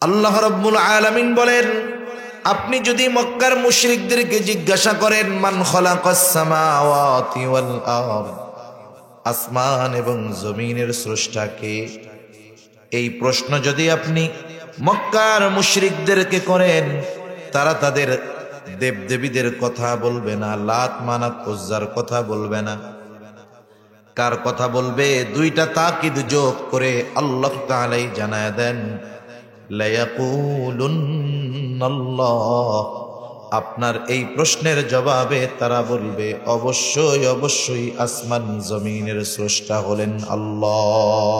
আল্লাহ রাব্বুল আলামিন বলেন, আপনি যদি মক্কার মুশরিকদেরকে জিজ্ঞাসা করেন মান খালাকাস সামাওয়াতি ওয়াল আরদ, আসমান এবং জমিনের স্রষ্টা কে, এই প্রশ্ন যদি আপনি মক্কার মুশরিকদেরকে করেন, তারা তাদের দেবদেবীদের কথা বলবে না, লাত মানাত উজ্জার কথা বলবে না। কার কথা বলবে? দুইটা তাকিদ যোগ করে আল্লাহ তাআলাই জানায় দেন, লায়াকুলুন্নাল্লাহ। আপনার এই প্রশ্নের জবাবে তারা বলবে, অবশ্যই অবশ্যই আসমান জমিনের স্রষ্টা হলেন আল্লাহ।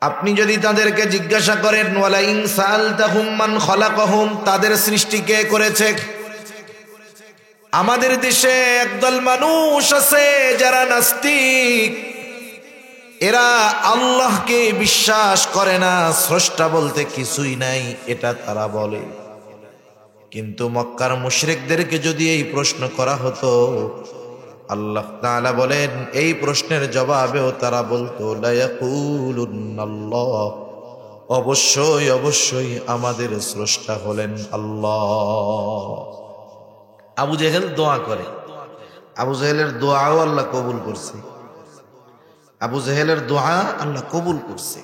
আপনি যদি তাদেরকে জিজ্ঞাসা করেন ওয়ালা ইন সাআলতাহুম মান খালাকাহুম, তাদের সৃষ্টি কে করেছে? আমাদের দেশে একদল মানুষ আছে যারা নাস্তিক, এরা আল্লাহকে বিশ্বাস করে না, স্রষ্টা বলতে কিছুই নাই এটা তারা বলে। কিন্তু মক্কার মুশরিকদেরকে যদি এই প্রশ্ন করা হতো, আল্লাহ তাআলা বলেন এই প্রশ্নের জবাবেও তারা বলতো লায়াকুলুন্নাল্লাহ, অবশ্যই অবশ্যই আমাদের স্রষ্টা হলেন আল্লাহ। আবু জেহেল দোয়া করে, আবু জেহেলের দোয়াও আল্লাহ কবুল করছে, আবু জেহেলের দোয়া আল্লাহ কবুল করছে।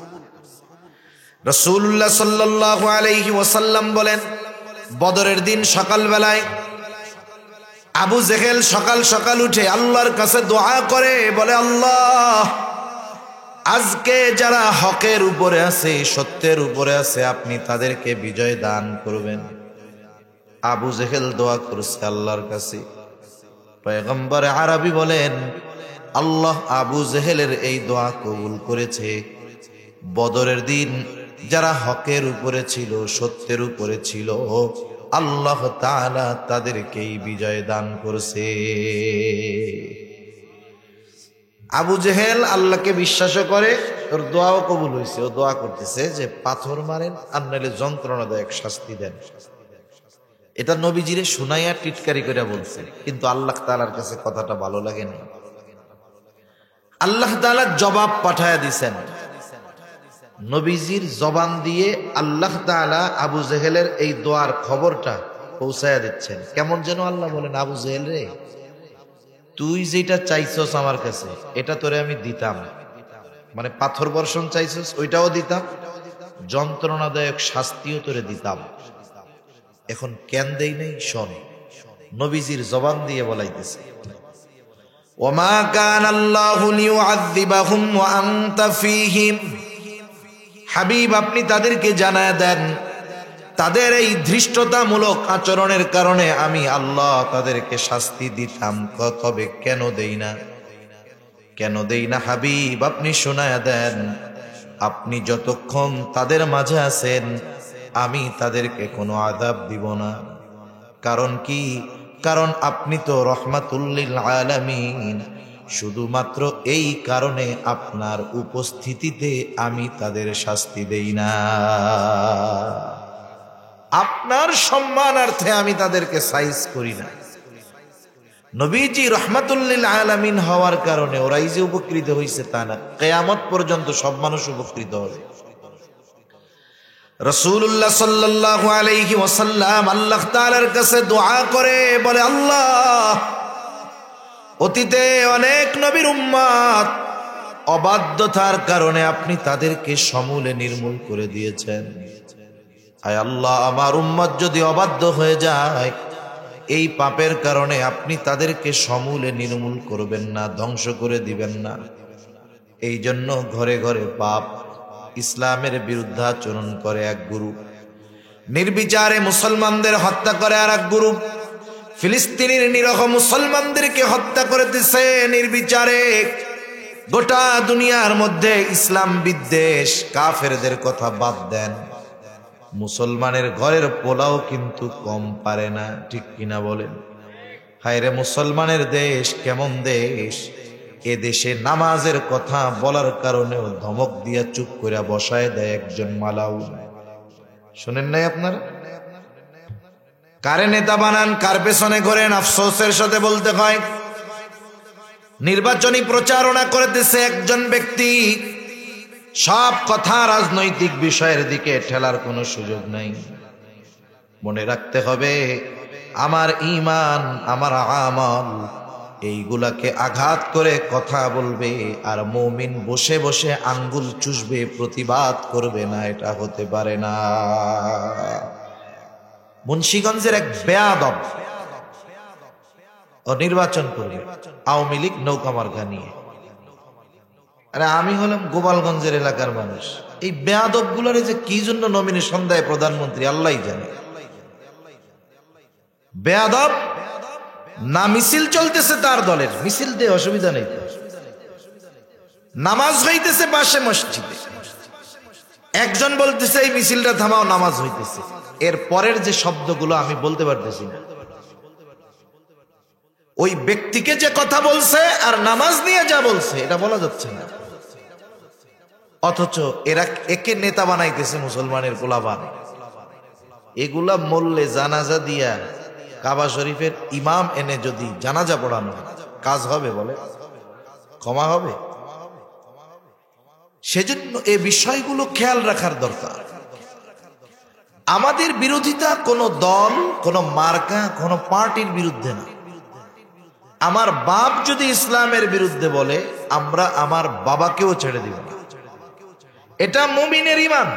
রাসূলুল্লাহ সাল্লাল্লাহু আলাইহি ওয়াসাল্লাম বলেন, বদরের দিন সকালবেলায় আবু জেহেল সকাল সকাল উঠে আল্লাহর কাছে দোয়া করে, বলে আল্লাহ, আজকে যারা হকের উপরে আছে, সত্যের উপরে আছে, আপনি তাদেরকে বিজয় দান করবেন। আবু জেহেল দোয়া করছে আল্লাহর কাছে। পয়গম্বর আরবি বলেন, আল্লাহ আবু জেহেলের এই দোয়া কবুল করেছে। বদরের দিন যারা হকের উপরে ছিল, সত্যের উপরে ছিল, আল্লাহ তাআলা তাদেরকেই বিজয় দান করছে। আবু জেহেল আল্লাহকে বিশ্বাস করে, ওর দোয়াও কবুল হয়েছে। ও দোয়া করতেছে যে পাথর মারেন আর নাহলে যন্ত্রণাদায়ক শাস্তি দেন। এটা নবীজিরে শুনাইয়া টিটকারি করে বলছে, কিন্তু আল্লাহ তাআলার কাছে কথাটা ভালো লাগে না। আল্লাহ তাআলা জবাব পাঠায়া দিছেন, নবীজির জবান দিয়ে আল্লাহ তাআলা আবু জেহেলের এই দোয়ার খবরটা পৌঁছায়া দিচ্ছেন। কেমন যেন আল্লাহ বলেন, আবু জেহেল রে, তুই যেটা চাইছস আমার কাছে এটা তোরে আমি দিতাম, মানে পাথর বর্ষণ চাইছস ওইটাও দিতাম, যন্ত্রণাদায়ক শাস্তিও তোরে দিতাম। এখন কেন দেই নাই শোন, নবীজির জবান দিয়ে বলাইতেছে, ওমা কানাল্লাহু লিউআযিবাহুম ওয়া আনতা ফীহিম। হাবিব, আপনি তাদেরকে জানায় দেন, তাদের এই ধৃষ্টতামূলক আচরণের কারণে আমি আল্লাহ তাদেরকে শাস্তি দিতাম, তবে কেন দেই না, কেন দেই না? হাবিব, আপনি শোনায়া দেন, আপনি যতক্ষণ তাদের মাঝে আছেন আমি তাদেরকে কোনো আযাব দিব না। কারণ কি? কারণ আপনি তো রহমাতুল লিল আলামিন। শুধুমাত্র এই কারণে আপনার উপস্থিতিতে আমি তাদের শাস্তি দেই না, আপনার সম্মানার্থে আমি তাদেরকে সাইজ করি না। নবীজি রহমাতুল লিল আলামিন হওয়ার কারণে ওরাই যে উপকৃত হয়েছে তা না, কিয়ামত পর্যন্ত সব মানুষ উপকৃত হবে। রাসূলুল্লাহ সাল্লাল্লাহু আলাইহি ওয়াসাল্লাম আল্লাহ তাআলার কাছে দোয়া করে, বলে আল্লাহ, অতীতে অনেক নবীর উম্মত অবাধ্যতার কারণে আপনি তাদেরকে সমূলে নির্মূল করে দিয়েছেন। আয় আল্লাহ, আমার উম্মত যদি অবাধ্য হয়ে যায়, এই পাপের কারণে আপনি তাদেরকে সমূলে নির্মূল করবেন না, ধ্বংস করে দিবেন না। এই জন্য ঘরে ঘরে পাপ, ইসলামের বিরুদ্ধাচরণ করে এক গ্রুপ, নির্বিচারে মুসলমানদের হত্যা করে আর এক গ্রুপ, ফিলিস্তিনের নিরহ মুসলমানদেরকে হত্যা করে দিছে নির্বিচারে। গোটা দুনিয়ার মধ্যে ইসলাম বিদ্বেষ, কাফেরদের কথা বাদ দেন, মুসলমানের ঘরের পোলাও কিন্তু কম পারে না, ঠিক কিনা বলেন? হায়রে মুসলমানের দেশ কেমন দেশ! এ দেশে নামাজের কথা বলার কারণেও ধমক দিয়া চুপ করে বসায় দেয় একজন মালাউন। শোনেন নাই আপনারা? কারে নেতা বানান, কার পেছনে ঘোরেন, আফসোসের সাথে বলতে হয়। নির্বাচনী প্রচারণা করতেছে একজন ব্যক্তি, সব কথা রাজনৈতিক বিষয়ের দিকে ঠেলার কোনো সুযোগ নাই। মনে রাখতে হবে আমার ঈমান, আমার আমল এইগুলাকে আঘাত করে কথা বলবে, আর মুমিন বসে বসে আঙ্গুল চুষবে, প্রতিবাদ করবে না, এটা হতে পারে না। মুন্সিগঞ্জের এক বেয়াদব ও নির্বাচন করবে আওয়ামী লীগ নৌকা মার্কা নিয়ে। আরে আমি হলাম গোপালগঞ্জের এলাকার মানুষ, এই বেয়াদব গুলারে যে কি জন্য নমিনেশন দেয় প্রধানমন্ত্রী আল্লাহই জানে। বেয়াদব না, মিছিল চলতেছে তার দলের, মিছিল দিয়ে অসুবিধা নেই, নামাজ হইতেছে পাশে মসজিদে, একজন বলতেছে এই মিছিলটা থামাও, নামাজ হইতেছে, এর পরের যে শব্দগুলো আমি বলতে পারতেছি না। ওই ব্যক্তিকে যে কথা বলছে আর নামাজ নিয়ে যা বলছে এটা বলা যাচ্ছে না, অথচ এরা একে নেতা বানাইতেছে মুসলমানের পোলাপান। এগুলা মরলে জানাজা দিয়া কাবা শরীফের ইমাম এনে যদি জানাজা পড়ানো কাজ হবে? বলে ক্ষমা হবে? সেজন্য এই বিষয়গুলো খেয়াল রাখার দরকার। আমাদের বিরোধিতা কোনো দল, কোনো মার্কা, কোনো পার্টির বিরুদ্ধে না। আমার বাপ যদি ইসলামের বিরুদ্ধে বলে আমরা আমার বাবাকেও ছেড়ে দিব না, এটা মুমিনের ঈমান,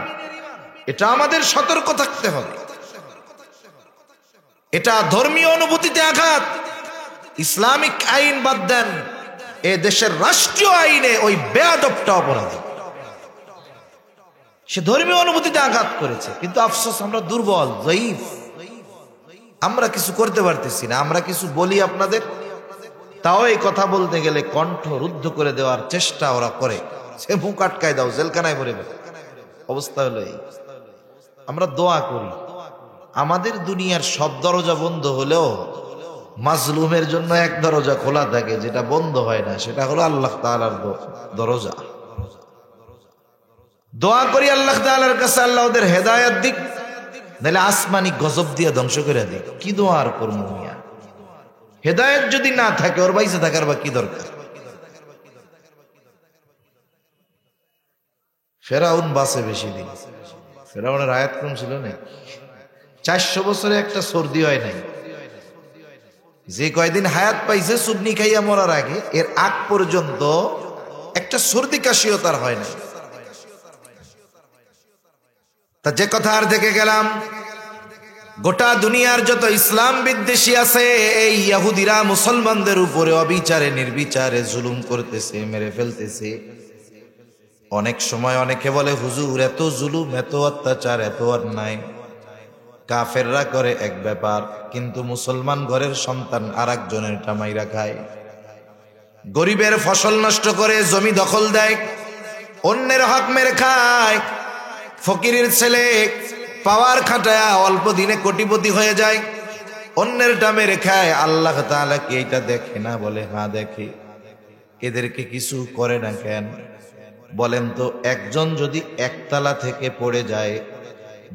এটা আমাদের সতর্ক থাকতে হবে। এটা ধর্মীয় অনুভূতিতে আঘাত। ইসলামিক আইন বাদ দেন, এ দেশের রাষ্ট্রীয় আইনে ওই বেয়াদবটা অপরাধী। সে ধর্মীয় অনুভূতিতে আঘাত করেছে, কিন্তু আফসোস আমরা দুর্বল, জয়ীফ, আমরা কিছু করতে পারতেছি না। আমরা কিছু বলি আপনাদের, তাও এই কথা বলতে গেলে কণ্ঠ রুদ্ধ করে দেওয়ার চেষ্টা ওরা করে, সে মুখ আটকায় দাও, জেলখানায় ভরে দেয়। অবস্থা হলো এই। আমরা দোয়া করি আমাদের দুনিয়ার সব দরজা বন্ধ হলেও মাজলুমের জন্য এক দরজা খোলা থাকে, যেটা বন্ধ হয় না, সেটা হলো আল্লাহ তাআলার দরজা। দোয়া করি আল্লাহ তাআলার কাছে আল্লাহ ওদের হেদায়েত দিক, নাহলে আসমানি গজব দিয়ে ধ্বংস করে দিক। কি দোয়া আর করবো মিয়া? হেদায়েত যদি না থাকে ওর বাইসে থাকার বা কি দরকার? ফেরাউন বাসে বেশি দিন, ফেরাউনের আয়াত কম ছিল না, 400 বছরে একটা সর্দি হয় নাই। যে কয়দিন হায়াত পাইছে সুবনি খাইয়া মরার আগে, এর আগ পর্যন্ত একটা সর্দি কাশিও তার হয় না। তা যে কথা আর দেখে গেলাম, গোটা দুনিয়ার যত ইসলাম বিদ্বেষী আছে, এই ইহুদিরা মুসলমানদের উপরে অবিচারে নির্বিচারে জুলুম করতেছে, মেরে ফেলতেছে। অনেক সময় অনেকে বলে হুজুর এত জুলুম, এত অত্যাচার, এত অন্যায় কাফেররা করে এক ব্যাপার, কিন্তু মুসলমান ঘরের সন্তান আর একজনের টামাইরা খায়, গরিবের ফসল নষ্ট করে জমি দখল দেয়, অন্যের হক মেরে খায়, ফকিরের ছেলে পাওয়ার খাটায়া অল্প দিনে কোটিপতি হয়ে যায়, অন্যেরটা মেরে খায়। আল্লাহ তাআলা কি এটা দেখে না? বলে হ্যাঁ দেখে। এদেরকে কিছু করে না কেন? বলেন তো, একজন যদি একতলা থেকে পড়ে যায়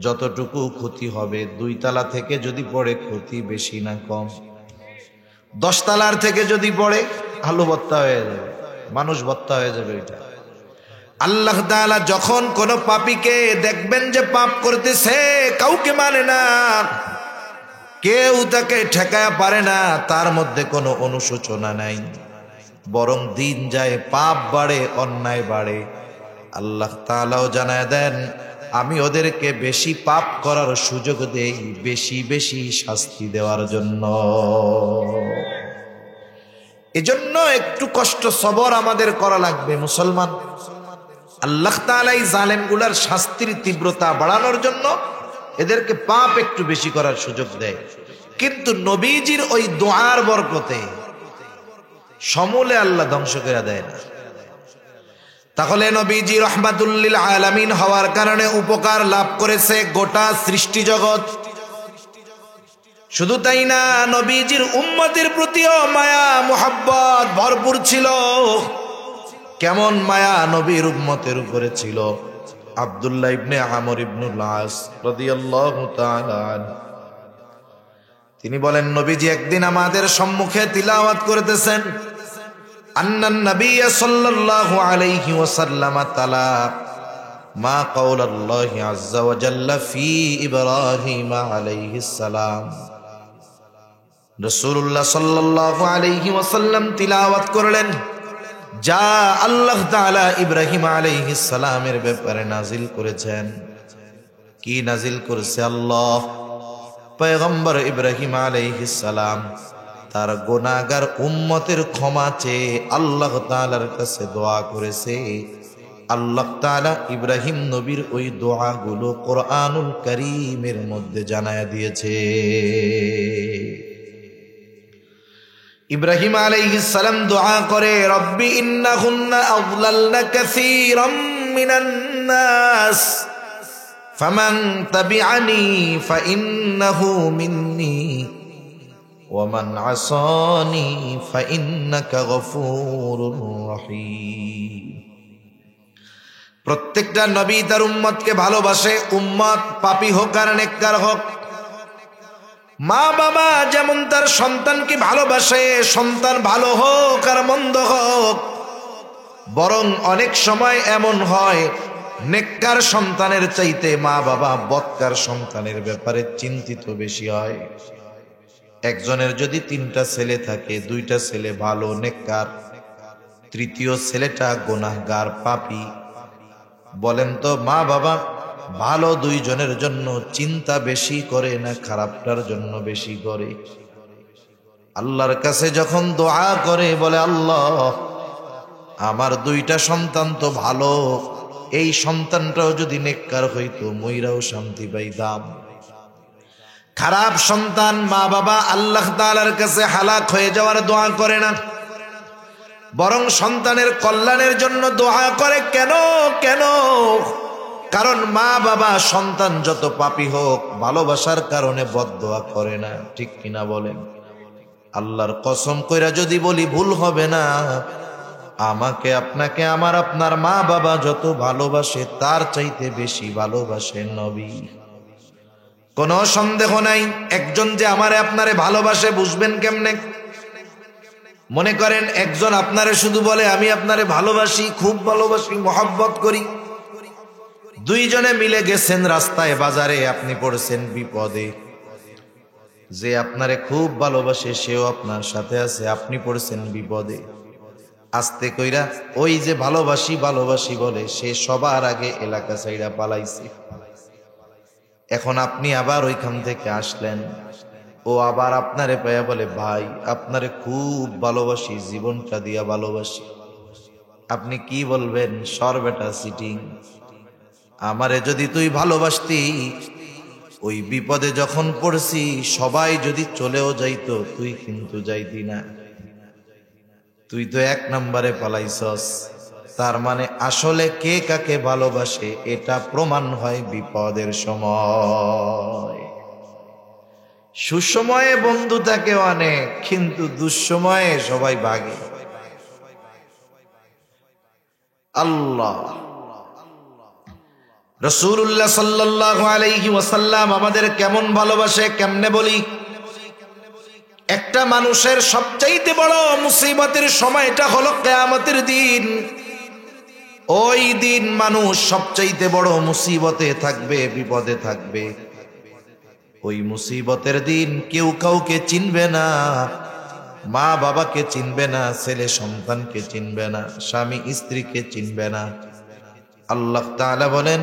যতটুকু ক্ষতি হবে, 2 তলা থেকে যদি পড়ে ক্ষতি বেশি না কম? 10 তলার থেকে যদি পড়ে আলু ভর্তা হয়ে যাবে, মানুষ ভর্তা হয়ে যাবে। এটা আল্লাহ তাআলা যখন কোন পাপীকে দেখবেন যে পাপ করতেছে, কাউকে মানে না, কেউ তাকে ঠেকায়া পারে না, তার মধ্যে কোনো অনুশোচনা নাই, বরং দিন যায় পাপ বাড়ে, অন্যায় বাড়ে, আল্লাহ তাআলাও জানায় দেন আমি ওদেরকে বেশি পাপ করার সুযোগ দেই, বেশি বেশি শাস্তি দেওয়ার জন্য। এজন্য একটু কষ্ট সবর আমাদের করা লাগবে মুসলমান। আল্লাহ তাআলা এই জালেমগুলার শাস্তির তীব্রতা বাড়ানোর জন্য এদেরকে পাপ একটু বেশি করার সুযোগ দেয়, কিন্তু নবীজির ওই দোয়ার বরকতে সমূলে আল্লাহ ধ্বংস করে দেয় না। তাহলে নবীজি রাহমাতুল লিল আলামিন হওয়ার কারণে উপকার লাভ করেছে গোটা সৃষ্টি জগৎ। শুধু তাই না, নবীজির উম্মতের প্রতিও মায়া মুহাব্বত ভরপুর ছিল। কেমন মায়া নবীর উম্মতের উপরে ছিল! আব্দুল্লাহ ইবনে আমর ইবনুল আস রাদিয়াল্লাহু তাআলা আনহু তিনি বলেন, নবীজি একদিন আমাদের সম্মুখে তিলাওয়াত করতেছেন, আন্নান নবী সাল্লাল্লাহু আলাইহি ওয়াসাল্লাম তালা মা কাউলাল্লাহি আযজা ওয়া জাল্লা ফি ইব্রাহিম আলাইহিস সালাম। রাসূলুল্লাহ সাল্লাল্লাহু আলাইহি ওয়াসাল্লাম তিলাওয়াত করলেন যা আল্লাহ তাআলা ইব্রাহিম আলাইহিস সালামের ব্যাপারে নাজিল করেছেন। কি নাজিল করেছে আল্লাহ? পয়গম্বর ইব্রাহিম আলাইহিস সালাম তার গুনাহগার উম্মতের ক্ষমা চেয়ে আল্লাহ তাআলার কাছে দোয়া করেছে। আল্লাহ তাআলা ইব্রাহিম নবীর ওই দোয়াগুলো কোরআনুল কারীমের মধ্যে জানায়া দিয়েছে। ইব্রাহিম আলাইহিস সালাম দোয়া করে, রব্বি ইন্নাহুন্না আযলালনা কাসীরাম মিনান নাস ফামান তাবিআনি ফাইন্নাহু মিন্নি ওয়া মান আসানি ফাইন্নাকা গফুরুর রহিম। প্রত্যেকটা নবী তার উম্মতকে ভালোবাসে, উম্মত পাপী হোক আর নেককার হোক। মা বাবা যেমন তার সন্তানকে ভালোবাসে, সন্তান ভালো হোক আর মন্দ হোক, বরং অনেক সময় এমন হয় নেককার সন্তানের চাইতে মা বাবা বদকার সন্তানের ব্যাপারে চিন্তিত বেশি হয়। একজনের যদি 3টা ছেলে থাকে, 2টা ছেলে ভালো নেককার, তৃতীয় ছেলেটা গুনাহগার পাপী, বলেন তো মা বাবা ভালো 2 জনের জন্য চিন্তা বেশি করে না খারাপটার জন্য বেশি করে? আল্লাহর কাছে যখন দোয়া করে বলে, আল্লাহ আমার 2টা সন্তান তো ভালো, এই সন্তানটাও যদি নেককার হইতো মইরাও শান্তি পাইতাম। খারাপ সন্তান মা বাবা আল্লাহ তাআলার কাছে হালাক হয়ে যাওয়ার দোয়া করে না, বরং সন্তানের কল্যাণের জন্য দোয়া করে। কেন কেন? কারণ মা বাবা সন্তান যত পাপী হোক ভালোবাসার কারণে বদদোয়া করে না, ঠিক কিনা বলেন? আল্লাহর কসম কইরা যদি বলি ভুল হবে না, আমাকে আপনাকে আমার আপনার মা বাবা যত ভালোবাসে তার চাইতে বেশি ভালোবাসে নবী। কোনো সন্দেহ নাই, একজন যে আমারে আপনারে ভালোবাসে বুঝবেন কেমনে? মনে করেন একজন আপনারে শুধু বলে আমি আপনারে ভালোবাসি, খুব ভালোবাসি, মহব্বত করি। 2 জনে মিলে গেছেন রাস্তায় বাজারে, আপনি পড়েছেন বিপদে। যে আপনারে খুব ভালোবাসে সেও আপনার সাথে আছে, আপনি পড়েছেন বিপদে। আস্তে কইরা ওই যে ভালোবাসি ভালোবাসি বলে সে সবার আগে এলাকা ছাইড়া পালাইছে। এখন আপনি আবার ওইখান থেকে আসলেন, ও আবার আপনারে পায়া বলে ভাই আপনারে খুব ভালোবাসি, জীবনটা দিয়া ভালোবাসি। আপনি কি বলবেন? সর বেটা সিটিং, আমারে যদি তুই ভালোবাসতি, ওই বিপদে যখন পড়ছি সবাই যদি চলেও যাইতো তুই কিন্তু যাইতি না, তুই তো 1 নম্বরে পালাইছস। তার মানে আসলে কে কাকে ভালোবাসে এটা প্রমাণ হয় বিপদের সময়। সুসময়ে বন্ধু থাকে অনেক, কিন্তু দুঃসময়ে সবাই ভাগে। আল্লাহ রাসূলুল্লাহ সাল্লাল্লাহু আলাইহি ওয়াসাল্লাম আমাদের কেমন ভালোবাসে কেমনে বলি? একটা মানুষের সবচাইতে বড় মুসিবতের সময়টা হলো কিয়ামতের দিন। ওই দিন মানুষ সবচাইতে বড় মুসিবতে থাকবে, বিপদে থাকবে। ওই মুসিবতের দিন কেউ কাউকে চিনবে না, মা বাবাকে চিনবে না, ছেলে সন্তানকে চিনবে না, স্বামী স্ত্রীকে চিনবে না। আল্লাহ তাআলা বলেন,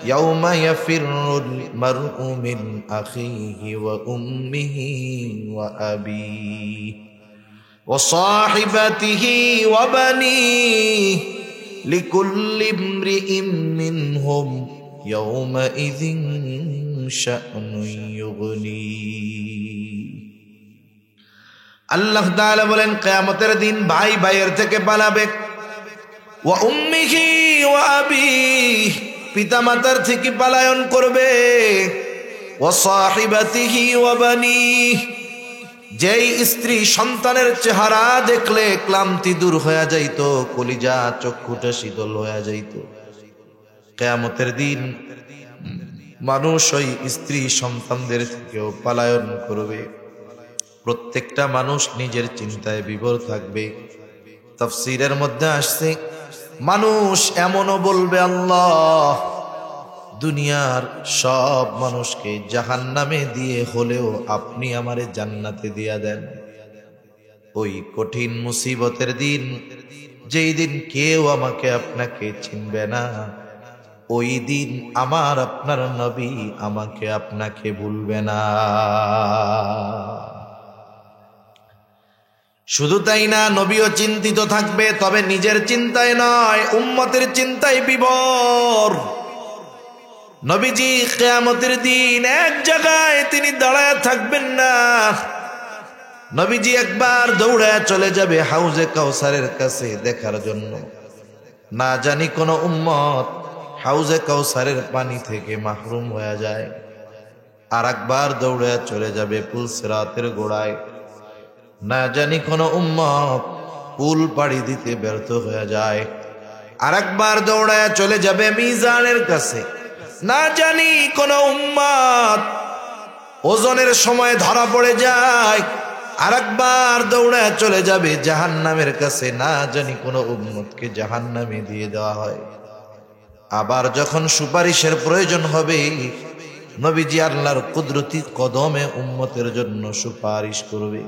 ইয়াউমা ইয়াফিরুল মারউ মিন আখিহি ওয়া উম্মিহি ওয়া আবিহি ওয়া সাহিবাতিহি ওয়া বানিহি লিকুল্লি ইমরিইম মিনহুম ইয়াউমাইযিন শা'নুন ইউগনি। আল্লাহ তাআলা বলেন কিয়ামতের দিন ভাই ভাইয়ের থেকে পালাবে, ওয়া উম্মিহি ওয়া আবিহি পিতা মাতার থেকে পলায়ন করবে, ওয়া সাহিবাতিহি ওয়া বানিহি যেই স্ত্রী সন্তানের চেহারা দেখলে ক্লান্তি দূর হয়ে যাইত, কলিজা চক্ষুটা শীতল হয়ে যাইত, কিয়ামতের দিন মানুষ ওই স্ত্রী সন্তানদের থেকেও পলায়ন করবে। প্রত্যেকটা মানুষ নিজের চিন্তায় বিভোর থাকবে। তাফসীরের মধ্যে আসছে মানুষ এমনও বলবে, আল্লাহ দুনিয়ার সব মানুষকে জাহান্নামে দিয়ে হলেও আপনি আমারে জান্নাতে দিয়া দেন। ওই কঠিন মুসিবতের দিন, যেই দিন কেউ আমাকে আপনাকে চিনবে না, ওই দিন আমার আপনার নবী আমাকে আপনাকে ভুলবে না। শুধু তাই না, নবীও চিন্তিত থাকবে, তবে নিজের চিন্তায় নয়, উম্মতের চিন্তায় বিভোর। নবীজি কিয়ামতের দিন এক জায়গায় তিনি দাঁড়ায় থাকবেন না। নবীজি একবার দৌড়ায় চলে যাবে হাউজে কাউসারের কাছে দেখার জন্য। না জানি কোন উম্মত হাউজে কাউসারের পানি থেকে মাহরুম হয়ে যায়। আর একবার দৌড়ায় চলে যাবে পুলসিরাতের গোড়ায়। না জানি কোন উম্মত পুল পাড়ি দিতে ব্যর্থ হয়ে যায়। আর একবার দৌড়ায় চলে যাবে মিজানের কাছে। না জানি কোন উম্মত ওজনের সময় ধরা পড়ে যায়। আর একবার দৌড়ায় চলে যাবে জাহান্নামের কাছে। না জানি কোন উম্মতকে জাহান্নামে দিয়ে দেওয়া হয়। আবার যখন সুপারিশের প্রয়োজন হবে, নবীজি আল্লাহর কুদরতি কদমে উম্মতের জন্য সুপারিশ করবে।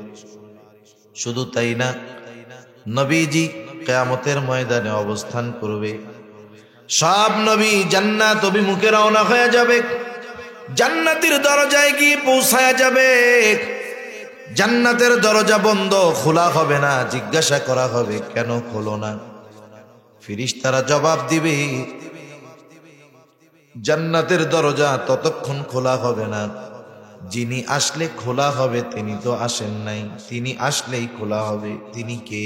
শুধু তাই না, নবীজি কিয়ামতের ময়দানে অবস্থান করবে। সব নবী জান্নাত অভিমুখে রওনা হয়ে যাবে। জান্নাতের দরজায় গিয়ে পৌঁছায়া যাবে। জান্নাতের দরজা বন্ধ, খোলা হবে না। জিজ্ঞাসা করা হবে, কেন খোলো না? ফেরেশতারা জবাব দিবে, জান্নাতের দরজা ততক্ষণ খোলা হবে না, যিনি আসলে খোলা হবে তিনি তো আসেন নাই, তিনি আসলেই খোলা হবে। তিনি কে?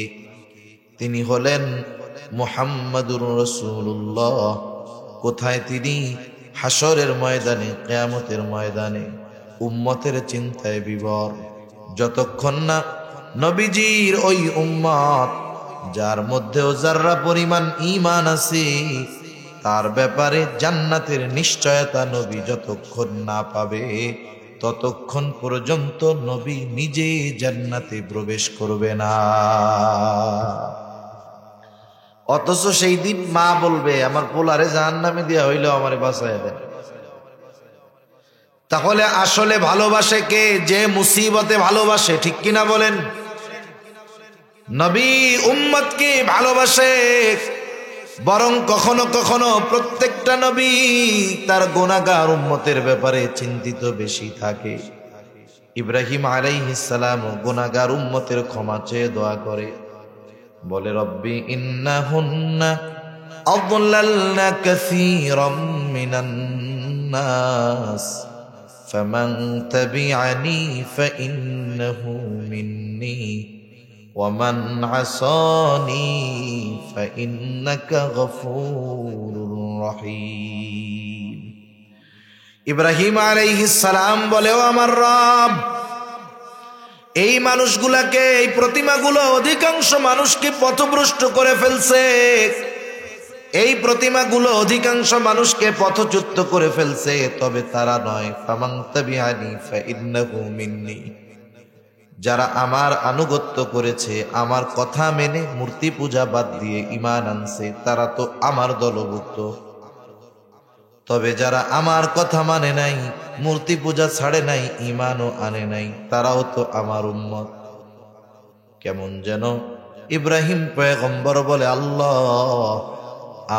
তিনি হলেন মুহাম্মাদুর রাসূলুল্লাহ। কোথায় তিনি? হাসরের ময়দানে, কিয়ামতের ময়দানে উম্মতের চিন্তায় বিভোর। যতক্ষণ না নবীজির ওই উম্মত, যার মধ্যেও যাররা পরিমাণ ঈমান আছে, তার ব্যাপারে জান্নাতের নিশ্চয়তা নবী যতক্ষণ না পাবে, ততক্ষণ পর্যন্ত নবী নিজে জান্নাতে প্রবেশ করবে না। অথচ সেই দিন মা বলবে, আমার পোলারে জাহান্নামে দেয়া হইলেও আমারে বাঁচায় দেন। তাহলে আসলে ভালোবাসে কে? যে মুসিবতে ভালোবাসে, ঠিক কিনা বলেন? নবী উম্মতকে ভালোবাসে, বরং কখনো কখনো প্রত্যেকটা নবী তার গুনাহগার উম্মতের ব্যাপারে চিন্তিত বেশি থাকে। ইব্রাহিম আলাইহিস সালাম গুনাহগার উম্মতের ক্ষমা চেয়ে দোয়া করে, বলে, রব্বি ইন্নাহুন্না আযলালনা কাসীরাম মিনান নাস ফামান তাবিআনি ফাইন্নাহু মিন্নী ওয়ামান আসানি ফাইন্নাকা গফুরুর রহিম। ইব্রাহিম আলাইহিস সালাম বলে, ও আমার রব, এই মানুষগুলাকে, এই প্রতিমাগুলো অধিকাংশ মানুষকে পথভ্রষ্ট করে ফেলছে। এই প্রতিমাগুলো অধিকাংশ মানুষকে পথচ্যুত করে ফেলছে, তবে তারা নয়। ফামান তাবিআনি ফাইন্নাহু মিন্নী, যারা আমার আনুগত্য করেছে, আমার কথা মেনে মূর্তি পূজা বাদ দিয়ে ঈমান আনছে, তারা তো আমার দলভুক্ত। তবে যারা আমার কথা মানে নাই, মূর্তি পূজা ছাড়ে নাই, ঈমানও আনে নাই, তারাও তো আমার উম্মত। কেমন যেন ইব্রাহিম পয়গম্বর বলে, আল্লাহ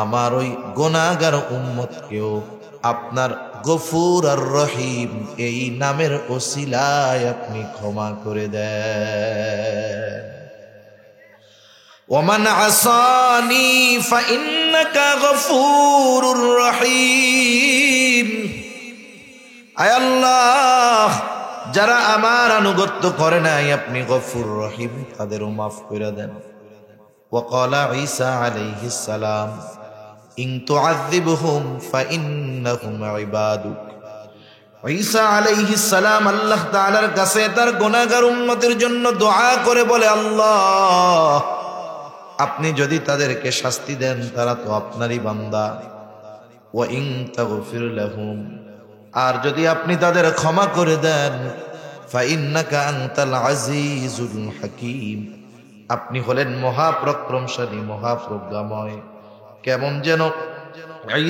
আমার ওই গুনাহগার উম্মতকেও আপনার গফুর আর রহিম এই নামের ওসিলায় আপনি ক্ষমা করে দেন। ওমান আসানি ফাইন্নাকা গফুরুর রহিম। আয় আল্লাহ, যারা আমার আনুগত্য করে নাই, আপনি গফুর রহিম, তাদেরও মাফ করে দেন। ওয়াকালা ঈসা আলাইহিস সালাম, ইন তুআযিবহুম ফাইন্নাহুম ইবাদুক। ঈসা আলাইহিস সালাম আল্লাহ তাআলার কাছে তার গুনাহগার উম্মতের জন্য দোয়া করে বলে, আল্লাহ আপনি যদি তাদেরকে শাস্তি দেন, তারা তো আপনারই বান্দা। ওয়া ইন তাগফির লাহুম, আর যদি আপনি তাদের ক্ষমা করে দেন, ফাইন্নাকা আনতাল আজিজুল হাকীম, আপনি হলেন মহাপরাক্রমশালী, মহাপ্রজ্ঞাময়। কেমন যেন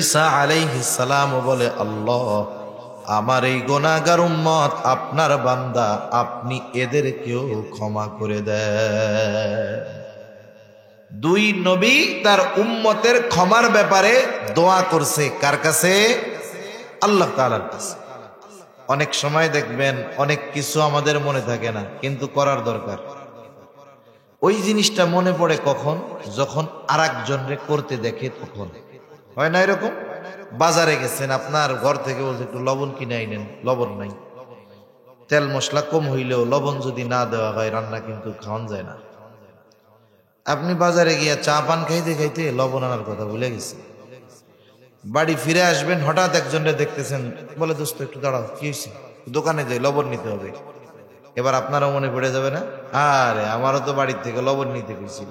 ঈসা আলাইহিস সালাম বলে, আল্লাহ, আমার এই গুনাহগার উম্মত আপনার বান্দা, আপনি এদেরকেও ক্ষমা করে দেন। দুই নবী তার উম্মতের ক্ষমার ব্যাপারে দোয়া করছে। কার কাছে? আল্লাহ তাআলার কাছে। অনেক সময় দেখবেন অনেক কিছু আমাদের মনে থাকে না, কিন্তু করার দরকার। ওই জিনিসটা মনে পড়ে কখন? যখন আরেকজনরে করতে দেখে তখন। হয় না এরকম? বাজারে গেছেন, আপনার ঘর থেকে বলছে একটু লবণ কিনে আইনেন, লবণ নাই। তেল মশলা কম হইলেও লবণ যদি না দেওয়া হয় রান্না কিন্তু খাওয়ান যায় না। আপনি বাজারে গিয়া চা পান খাইতে খাইতে লবণ আনার কথা ভুলে গেছেন। বাড়ি ফিরে আসবেন, হঠাৎ একজনরে দেখতেছেন, বলে দোস্ত একটু দাঁড়াও, কি হয়েছে? দোকানে যাই, লবণ নিতে হবে। এবার আপনারও মনে পড়ে যাবে না, আরে আমারও তো বাড়ির থেকে লবণ নিতে গেছিল।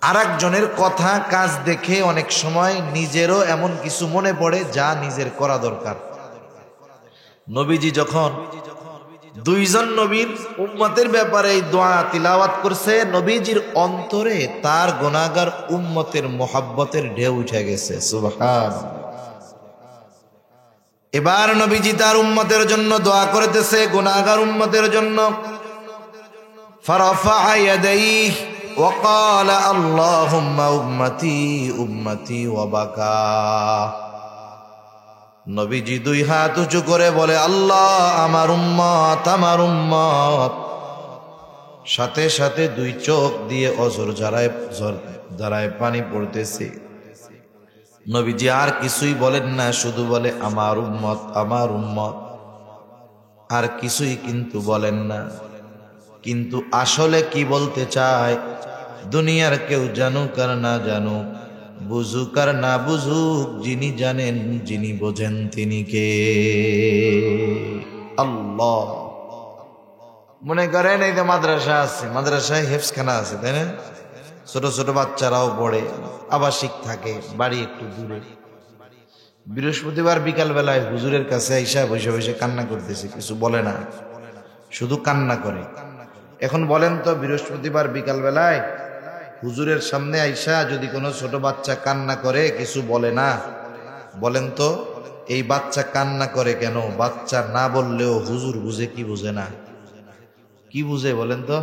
আরেকজনের কথা কাজ দেখে অনেক সময় নিজেরও এমন কিছু মনে পড়ে যা নিজের করা দরকার। নবীজি যখন দুইজন নবীর উম্মতের ব্যাপারে এই দোয়া তিলাওয়াত করছে, নবীজির অন্তরে তার গুনাহগার উম্মতের মোহাব্বতের ঢেউ উঠে গেছে। সুবহানাল্লাহ। এবার নবীজি তার উম্মতের জন্য দোয়া করতেছে, গুনাহগার উম্মতের জন্য। ফারাফা ইয়াদাইহি ওয়া ক্বালা আল্লাহুম্মা উম্মতি উম্মতি ওয়া বাকা। নবীজি দুই হাত উঁচু করে বলে, আল্লাহ, আমার উম্মত, আমার উম্মত। সাথে সাথে দুই চোখ দিয়ে অঝর ধারায় পানি পড়তেছে। নবীজি আর কিছুই বলেন না, শুধু বলে আমার উম্মত, আমার উম্মত। আর কিছুই কিন্তু বলেন না। কিন্তু আসলে কি বলতে চায় দুনিয়ার কেউ জানুক আর না জানুক, বুঝুক আর না বুঝুক, যিনি জানেন, যিনি বোঝেন, তিনি কে? আল্লাহ। মনে করেন এই যে মাদ্রাসা আছে, মাদ্রাসায় হেফজখানা আছে, তাই না? ছোট ছোট বাচ্চারাও পড়ে, আবাসিক থাকে, বাড়ি একটু দূরে। বৃহস্পতিবার বিকাল বেলায় হুজুরের কাছে আইসা বসে বসে কান্না করতেছে, কিছু বলে না, শুধু কান্না করে। এখন বলেন তো, বৃহস্পতিবার বিকাল বেলায় হুজুরের সামনে আইসা যদি কোনো ছোট বাচ্চা কান্না করে, কিছু বলে না, বলেন তো এই বাচ্চা কান্না করে কেন? বাচ্চা না বললেও হুজুর বুঝে কি বুঝে না? কি বুঝে বলেন তো?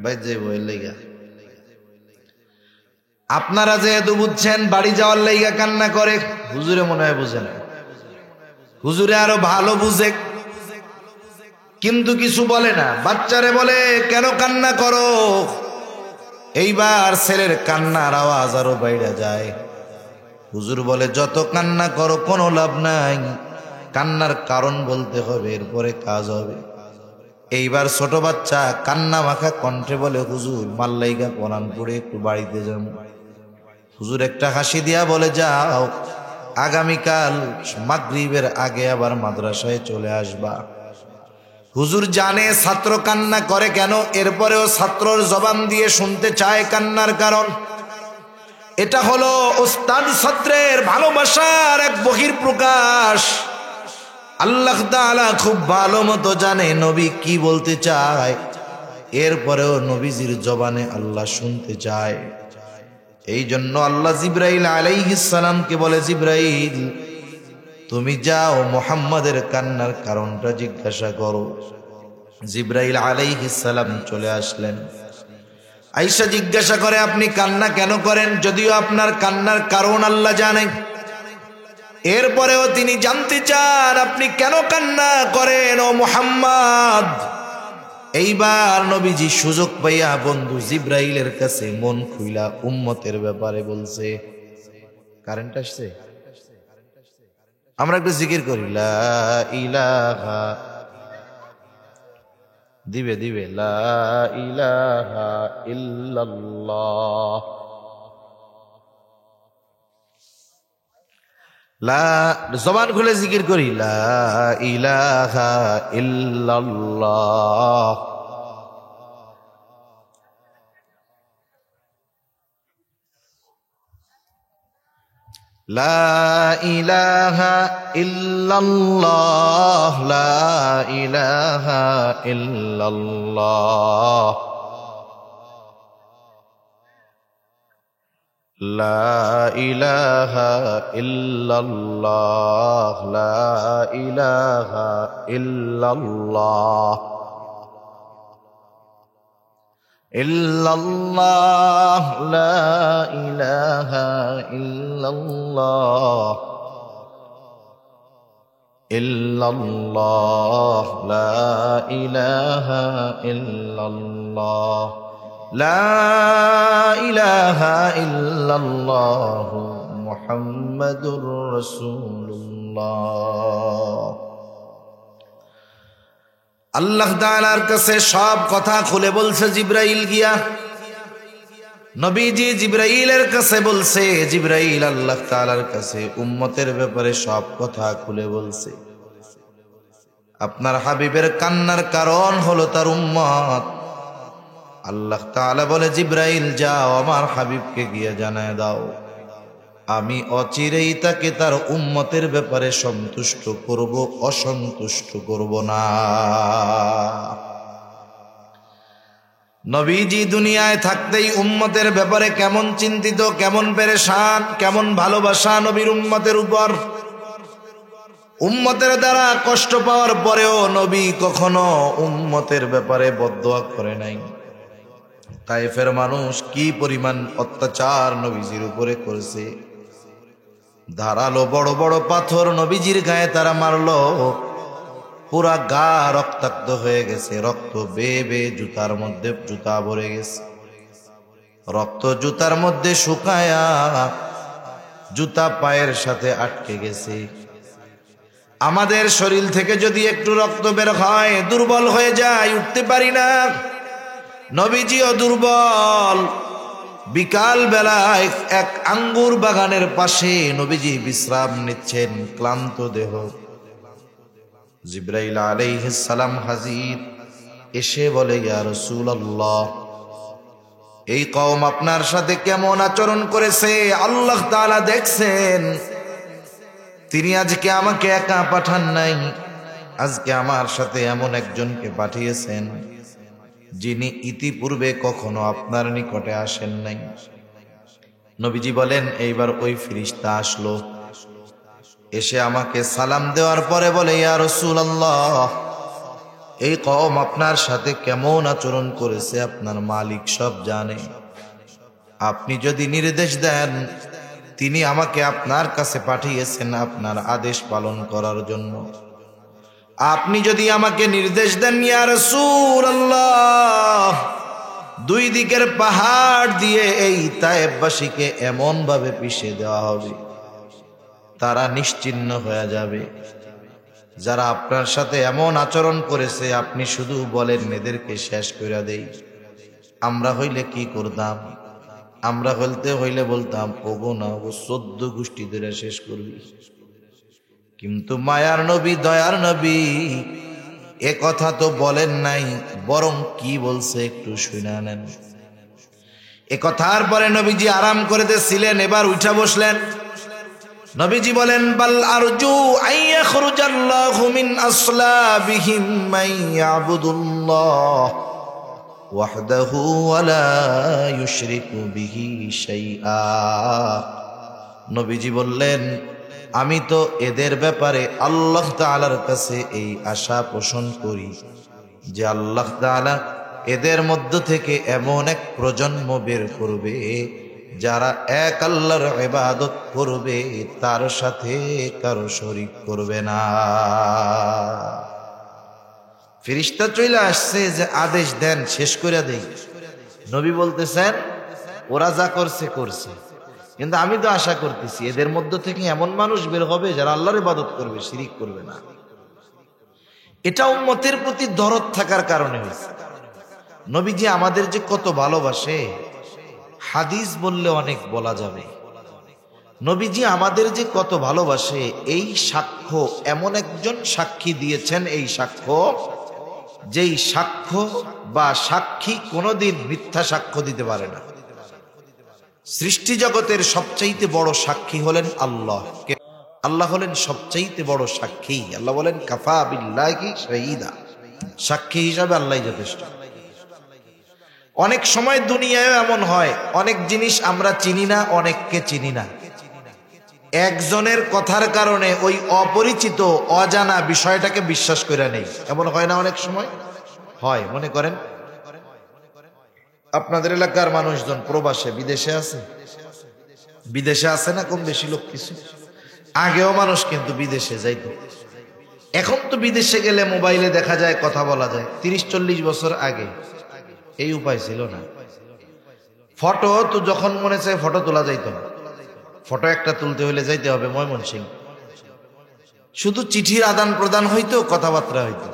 ভাই যে বইয়ের লাইগা আপনারা যে এত বুঝছেন, বাড়ি যাওয়ার লাইগা কান্না করে, হুজুরে মনে হয় বুঝে না। হুজুরে আরো ভালো বুঝে, কিন্তু কিছু বলে না। বাচ্চারে বলে কেন কান্না করো? এইবার ছেলের কান্নার আওয়াজ আরো বাইরে যায়। হুজুর বলে যত কান্না করো কোনো লাভ নাই, কান্নার কারণ বলতে হবে, এরপরে কাজ হবে। এইবার ছোট বাচ্চা কান্না মাখা কণ্ঠে বলে, হুজুর মাল্লাইগা কোরআন পড়ে একটু বাড়িতে যাব। হুজুর একটা হাসি দিয়া বলে, যাও, আগামীকাল মাগরিবের আগে আবার মাদ্রাসায় চলে আসবা। হুজুর জানে ছাত্র কান্না করে কেন, এরপরেও ছাত্রর জবান দিয়ে শুনতে চায় কান্নার কারণ। এটা হলো ওস্তাদ ছাত্রের ভালোবাসার এক বহিঃপ্রকাশ। আল্লাহ তাআলা খুব ভালো মতো জানে নবী কি বলতে চায়, এরপরেও নবীজির জবানে আল্লাহ শুনতে চায়। এই জন্য আল্লাহ জিবরাইল আলাইহিস সালামকে বলে, জিবরাইল তুমি যাও মুহাম্মাদের কান্নার কারণটা জিজ্ঞাসা করো। জিবরাইল আলাইহিস সালাম চলে আসলেন। আয়েশা জিজ্ঞাসা করে, আপনি কান্না কেন করেন? যদিও আপনার কান্নার কারণ আল্লাহ জানেন, এরপরেও তিনি জানতে চান আপনি কেন কান্না করেন ও মুহাম্মদ। এইবার নবীজি সুযোগ পাইয়া বন্ধু জিবরাইলের কাছে মন খুইলা উম্মতের ব্যাপারে বলছে। কারেন্ট আসছে, আমরা একটু জিকির করি, লা ইলাহা, দিবে দিবে, লা ইলাহা ইল্লাল্লাহ, লা, জবান খুলে জিকির করি, লা ইলাহা ইল্লাল্লাহ। লা ইলাহা ইল্লাল্লাহ, লা ইলাহা ইল্লাল্লাহ, লা ইলাহা ইল্লাল্লাহ, লা ইলাহা ইল্লাল্লাহ, ইল্লাল্লাহ, লা ইলাহা ইল্লাল্লাহ, ইল্লাল্লাহ, লা ইলাহা ইল্লাল্লাহ, লা ইলাহা ইল্লাল্লাহ, মুহাম্মাদুর রাসূলুল্লাহ। আল্লাহ তাআলার কাছে সব কথা খুলে বলছে জিবরাইল গিয়া। নবীজি জিবরাইলের কাছে বলছে, জিবরাইল আল্লাহ তাআলার কাছে উম্মতের ব্যাপারে সব কথা খুলে বলছে। আপনার হাবিবের কান্নার কারণ হলো তার উম্মত। আল্লাহ তাআলা বলে, জিবরাইল যাও আমার হাবিবকে গিয়ে জানায় দাও, আমি অচিরেই তাকে তার উম্মতের ব্যাপারে সন্তুষ্ট করব, অসন্তুষ্ট করব না। নবীজি দুনিয়ায় থাকতেই উম্মতের ব্যাপারে কেমন চিন্তিত, কেমন পেরেশান, কেমন ভালোবাসা নবীর উম্মতের উপর। উম্মতের দ্বারা কষ্ট পাওয়ার পরেও নবী কখনো উম্মতের ব্যাপারে বদদোয়া করে নাই। তায়েফের মানুষ কি পরিমাণ অত্যাচার নবীজির উপরে করেছে। ধারালো বড় বড় পাথর নবীজির গায়ে তারা মারলো, পুরা গা রক্তাক্ত হয়ে গেছে, রক্ত বেয়ে বেয়ে জুতার মধ্যে, জুতা ভরে গেছে, রক্ত জুতার মধ্যে শুকায়া জুতা পায়ের সাথে আটকে গেছে। আমাদের শরীর থেকে যদি একটু রক্ত বের হয় দুর্বল হয়ে যায়, উঠতে পারি না। নবীজিও দুর্বল। বিকাল বেলায় এক আঙ্গুর বাগানের পাশে নবীজি বিশ্রাম নিচ্ছেন, ক্লান্ত দেহ। জিবরাইল আলাইহিস সালাম হাজির, এসে বলে, ইয়া রাসূলুল্লাহ, এই কওম আপনার সাথে কেমন আচরণ করেছে আল্লাহ তাআলা দেখছেন। তিনি আজকে আমাকে একা পাঠান নাই, আজকে আমার সাথে এমন একজনকে পাঠিয়েছেন যিনি ইতিপূর্বে কখনো আপনার নিকটে আসেন নাই। নবীজি বলেন, এইবার ওই ফেরেশতা আসলো, এসে আমাকে সালাম দেওয়ার পরে বলে, ইয়া রাসূলুল্লাহ, এই কওম আপনার সাথে কেমন আচরণ করেছে আপনার মালিক সব জানে। আপনি যদি নির্দেশ দেন, তিনি আমাকে আপনার কাছে পাঠিয়েছেন আপনার আদেশ পালন করার জন্য। আপনি যদি আমাকে নির্দেশ দেন, ইয়া রাসূলুল্লাহ, দুই দিকের পাহাড় দিয়ে এই তায়েফবাসীকে এমন ভাবে পিষে দেওয়া হবে তারা নিশ্চিহ্ন হয়ে যাবে। যারা আপনার সাথে এমন আচরণ করেছে আপনি শুধু বলেন এদেরকে শেষ করে দেই। আমরা হইলে কি করতাম? আমরা হইলে বলতাম, ওগো না, ও 14 গোষ্ঠী ধরে শেষ করবি। কিন্তু মায়ার নবী, দয়ার নবী এ কথা তো বলেন নাই, বরং কি বলছে একটু শুনে নেন। এ কথার পরে নবীজি আরাম করিতেছিলেন, এবার উঠা বসলেন। নবীজি বলেন, বাল আরজু আইয়াখরুজাল্লাহু মিন আসলাবিহিম মান ইয়াবুদুল্লাহ ওয়াহদাহু ওয়া লা ইউশরিকু বিহি শাইআ। নবীজি বললেন, আমি তো এদের ব্যাপারে আল্লাহ তাআলার কাছে এই আশা পোষণ করি যে আল্লাহ তাআলা এদের মধ্য থেকে এমন এক প্রজন্ম বের করবে যারা এক আল্লাহর ইবাদত করবে, তার সাথে কারো শরীক করবে না। ফেরেশতা চলে আসছে যে আদেশ দেন, শেষ করে দেই। নবী বলতেছেন, ওরা যা করছে করছে, কিন্তু আমি তো আশা করতেছি এদের মধ্য থেকে এমন মানুষ বের হবে যারা আল্লাহর ইবাদত করবে, শিরিক করবে না। এটা উম্মতের প্রতি দরদ থাকার কারণে হয়েছে। নবীজি আমাদের যে কত ভালোবাসে, হাদিস বললে অনেক বলা যাবে। নবীজি আমাদের যে কত ভালোবাসে এই সাক্ষ্য এমন একজন সাক্ষী দিয়েছেন, এই সাক্ষ্য যেই সাক্ষ্য বা সাক্ষী কোনোদিন মিথ্যা সাক্ষ্য দিতে পারে না। সৃষ্টি জগতের সবচাইতে বড় সাক্ষী হলেন আল্লাহ। আল্লাহ হলেন সবচাইতে বড় সাক্ষী। আল্লাহ বলেন, কাফা বিল্লাহি শাহীদা, সাক্ষী হিসাবে আল্লাহ যথেষ্ট। অনেক সময় দুনিয়ায় এমন হয়, অনেক জিনিস আমরা চিনি না, অনেককে চিনি না। একজনের কথার কারণে ওই অপরিচিত অজানা বিষয়টাকে বিশ্বাস করে নেই, এমন হয় না? অনেক সময় হয়। মনে করেন আপনাদের এলাকার মানুষজন প্রবাসে বিদেশে আছে, বিদেশে আছে না কম বেশি লোক কিছু। আগেও মানুষ কিন্তু বিদেশে যাইতো, এখন তো বিদেশে গেলে মোবাইলে দেখা যায়, কথা বলা যায়। 30-40 বছর আগে এই উপায় ছিল না। ফটো তো যখন মনে চায় ফটো তোলা যাইত না, ফটো একটা তুলতে হলে যাইতে হবে ময়মনসিংহ। শুধু চিঠির আদান প্রদান হইতো, কথাবার্তা হইতো।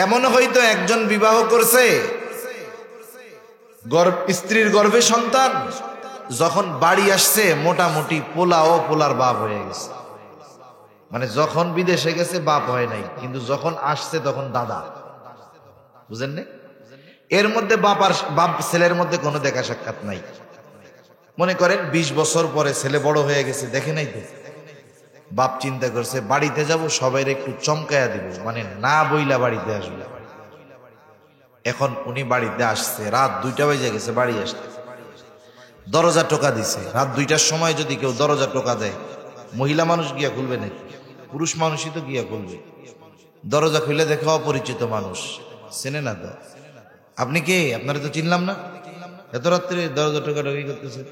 এমন হইতো একজন বিবাহ করছে, স্ত্রীর গর্ভে সন্তান, যখন বাড়ি আসছে মোটামুটি পোলা ও পোলার বাপ হয়ে গেছে। মানে যখন বিদেশে গেছে বাপ হয় নাই, কিন্তু যখন আসছে তখন দাদা। বুঝেন না? এর মধ্যে বাপ আর বাপ ছেলের মধ্যে কোনো দেখা সাক্ষাৎ নাই। মনে করেন 20 বছর পরে ছেলে বড় হয়ে গেছে, দেখে নাই তো। বাপ চিন্তা করছে বাড়িতে যাব, সবাই একটু চমকায়া দিব, মানে না বইলা বাড়িতে আসবে। এখন উনি বাড়িতে আসছে, রাত 2টা বেজে গেছে, বাড়ি আসছে, দরজা টোকা দিছে। রাত 2টার সময় যদি কেউ দরজা টোকা দেয়, মহিলা মানুষ গিয়া খুলবে নাকি? পুরুষ মানুষই তো গিয়া খুলবে। দরজা খুলে দেখে অপরিচিত মানুষ, চেনে না তো। আপনি কে? আপনারা তো চিনলাম না, এত রাত্রে দরজা টোকাটোকি করতেছে।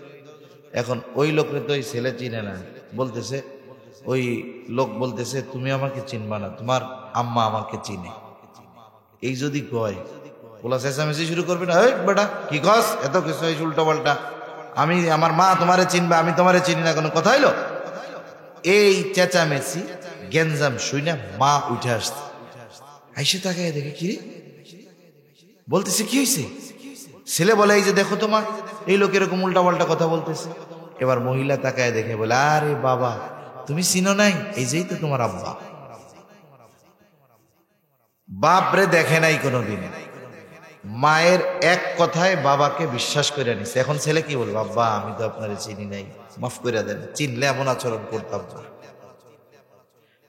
এখন ওই লোকরে তো ওই ছেলে চিনে না, বলতেছে, ওই লোক বলতেছে তুমি আমাকে চিনবা না, তোমার আম্মা আমাকে চিনে। এই যদি কয়, ওলা চেঁচামেচি শুরু করবে না, এই বেটা কি কস, এত কিছু উল্টো পাল্টা, আমি আমার মা তোমারে চিনবে, আমি তোমারে চিনি না, কোনো কথা হইলো? এই চেঁচামেচি গেঞ্জাম শুই না মা উঠে আসছে, আইসে তাকে দেখে কি বলতেছে, কি হয়েছে? ছেলে বলে, এই যে দেখো তোমার এই লোক এরকম উল্টা পাল্টা কথা বলতেছে। এবার মহিলা তাকায় দেখে বলে, আরে বাবা তুমি চিনো নাই, এই যেই তো তোমার আব্বা। বাপরে দেখে নাই কোনোদিন, মায়ের এক কথায় বাবাকে বিশ্বাস করে নিছে। এখন ছেলে কি বলবে, আব্বা আমি তো আপনারে চিনি নাই, মাফ করে দেন, চিনলে এমন আচরণ করতাম না।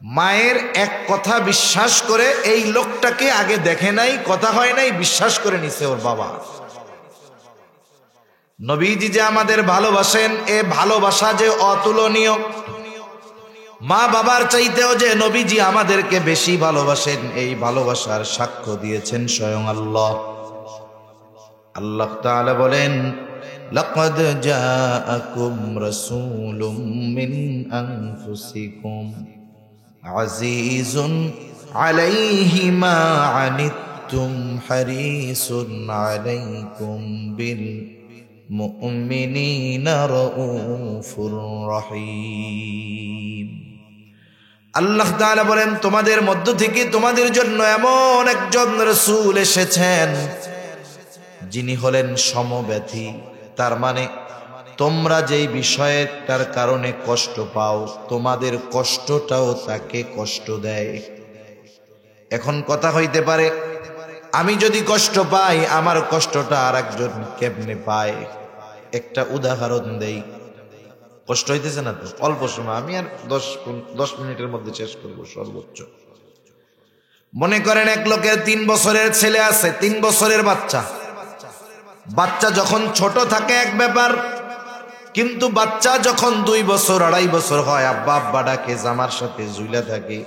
মায়ের এক কথা বিশ্বাস করে এই লোকটাকে আগে দেখে নাই, কথা হয় নাই, বিশ্বাস করে নিছে ওর বাবা। নবীজি যে আমাদের ভালোবাসেন, এ ভালোবাসা যে অতুলনীয়। মা বাবার চাইতেও যে নবীজি আমাদেরকে বেশি ভালোবাসেন, এই ভালোবাসার সাক্ষ্য দিয়েছেন স্বয়ং আল্লাহ। আল্লাহ তাআলা বলেন, লাকাদ জাআকুম রাসূলুম মিন আনফুসিকুম আজিজুন আলাইহি মা আনিতুম হারিসুন আলাইকুম বিল মুমিনিনা রাউফুর রহিম। আল্লাহ তাআলা বলেন, তোমাদের মধ্য থেকে তোমাদের জন্য এমন একজন রাসূল এসেছেন যিনি হলেন সমব্যথী। তার মানে তোমরা যেই বিষয়টার কারণে কষ্ট পাও, তোমাদের কষ্টটাও তাকে কষ্ট দেয়। এখন কথা হইতে পারে, আমি যদি কষ্ট পাই, আমার কষ্টটা আর একজন কেমনে পায়? একটা উদাহরণ দেই। কষ্ট হইতেছে না তো? অল্প সময়, আমি আর 10 মিনিটের মধ্যে শেষ করবো সর্বোচ্চ। মনে করেন এক লোকের 3 বছরের ছেলে আছে, 3 বছরের বাচ্চা। বাচ্চা যখন ছোট থাকে এক ব্যাপার, কিন্তু বাচ্চা যখন 2 বছর 2.5 বছর হয়, আব্বা আব্বা ডাকে, জামার সাথে ঝুলা থাকে,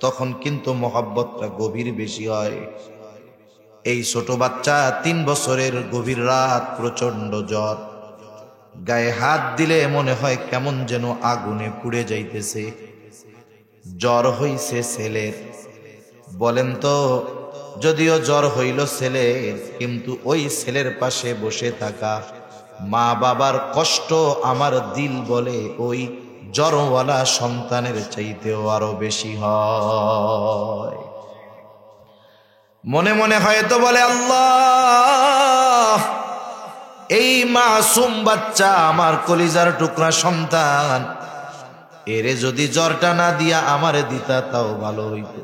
তখন কিন্তু মহব্বতটা গভীর বেশি হয়। এই ছোট বাচ্চা 3 বছরের, গভীর রাত, প্রচন্ড জ্বর, গায়ে হাত দিলে মনে হয় কেমন যেন আগুনে পুড়ে যাইতেছে। জ্বর হইছে ছেলের। বলেন তো, যদিও জ্বর হইল ছেলের, কিন্তু ওই ছেলের পাশে বসে থাকা মা বাবার কষ্ট আমার দিল বলে ওই জ্বরওয়ালা সন্তানের চাইতেও আরো বেশি হয়। মনে মনে হয়তো বলে, আল্লাহ এই মাসুম বাচ্চা, আমার কলিজার টুকরা সন্তান, এরে যদি জ্বরটা না দিয়া আমারে দিতা তাও ভালো হইত।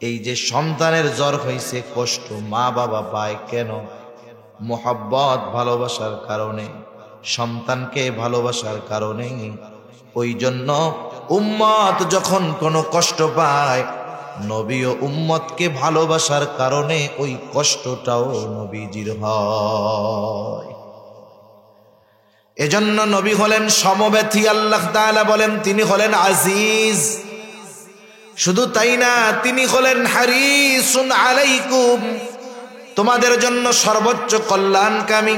এই যে সন্তানের জ্বর হইছে, কষ্ট মা বাবা পায় কেন? মোহাব্বত, ভালোবাসার কারণে, সন্তানকে ভালোবাসার কারণে। ওই জন্য উম্মত যখন কোনো কষ্ট পায়, নবী ও উম্মতকে ভালোবাসার কারণে ওই কষ্টটাও নবীজির হয়। এজন্য নবী হলেন সমব্যথী। আল্লাহ তাআলা বলেন তিনি হলেন আজিজ। শুধু তাই না, তিনি হলেন হারিসুন আলাইকুম, তোমাদের জন্য সর্বোচ্চ কল্যাণকামী।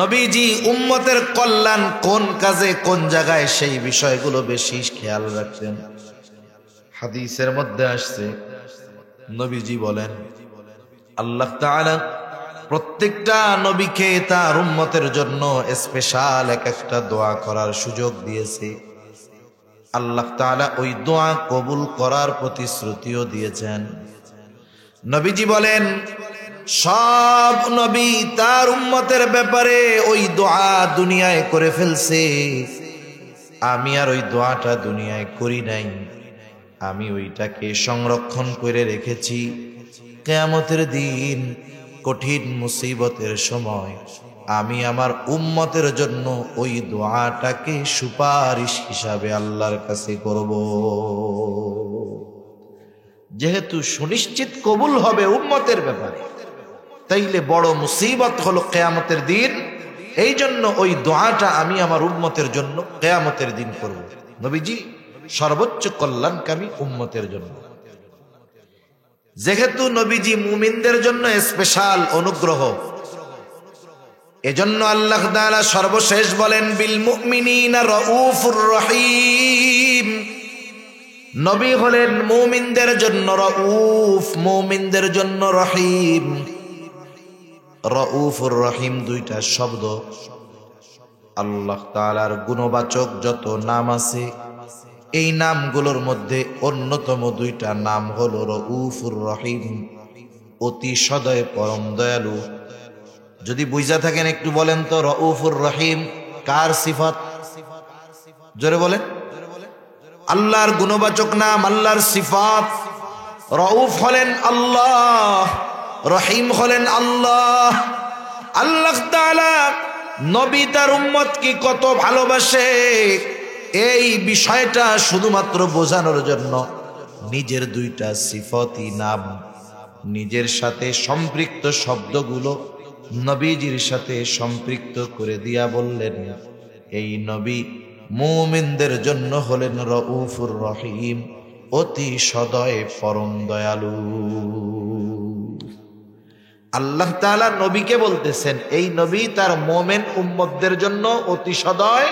নবীজি উম্মতের কল্যাণ কোন কাজে কোন জায়গায় সেই বিষয়গুলো বেশি খেয়াল রাখতেন। হাদিসের মধ্যে আসছে, নবীজি বলেন আল্লাহ তাআলা প্রত্যেকটা নবীকে তার উম্মতের জন্য স্পেশাল একটা দোয়া করার সুযোগ দিয়েছে। আল্লাহ তাআলা ওই দোয়া কবুল করার প্রতিশ্রুতিও দিয়েছেন। নবীজি বলেন সব নবী তার উম্মতের ব্যাপারে ওই দোয়া দুনিয়ায় করে ফেলছে, আমি আর ওই দোয়াটা দুনিয়ায় করি নাই। আমি ওইটাকে সংরক্ষণ করে রেখেছি। কিয়ামতের দিন কঠিন মুসিবতের সময় আমি আমার উম্মতের জন্য ওই দোয়াটাকে সুপারিশ হিসাবে আল্লাহর কাছে করব। যেহেতু সুনিশ্চিত কবুল হবে উম্মতের ব্যাপারে, তাইলে বড় মুসিবত হলো কিয়ামতের দিন। এই জন্য ওই দোয়াটা আমি আমার উম্মতের জন্য কিয়ামতের দিন করব। নবীজি সর্বোচ্চ কল্যাণকামী উম্মতের জন্য। যেহেতু নবীজি মুমিনদের জন্য স্পেশাল অনুগ্রহ, এজন্য আল্লাহ তাআলা সর্বশেষ বলেন বিল মুমিনিনা রাউফুর রহিম। নবী হলেন মুমিনদের জন্য রাউফ, মুমিনদের জন্য রহিম। রাউফুর রহিম দুইটা শব্দ। আল্লাহ তাআলার গুণবাচক যত নাম আছে, এই নামগুলোর মধ্যে অন্যতম দুইটা নাম হলো রাউফুর রহিম, অতি সদয় পরম দয়ালু। যদি বুঝা থাকেন একটু বলেন তো, রাউফুর রহিম কার সিফাত? জোরে বলেন। আল্লাহর গুণবাচক নাম, আল্লাহর সিফাত। রাউফ হলেন আল্লাহ, রহিম হলেন আল্লাহ। আল্লাহ তাআলা নবী তার উম্মতকে কত ভালোবাসে, এই বিষয়টা শুধুমাত্র বোঝানোর জন্য নিজের দুইটা সিফাতি নাম, নিজের সাথে সম্পৃক্ত শব্দগুলো নবীজির সাথে সম্পৃক্ত করে দিয়া বললেন, এই নবী মুমিনদের জন্য হলেন রাউফুর রহিম, অতি সদয় পরম দয়ালু। আল্লাহ তাআলা নবীকে বলতেছেন এই নবী তার মুমিন উম্মতদের জন্য অতি সদয়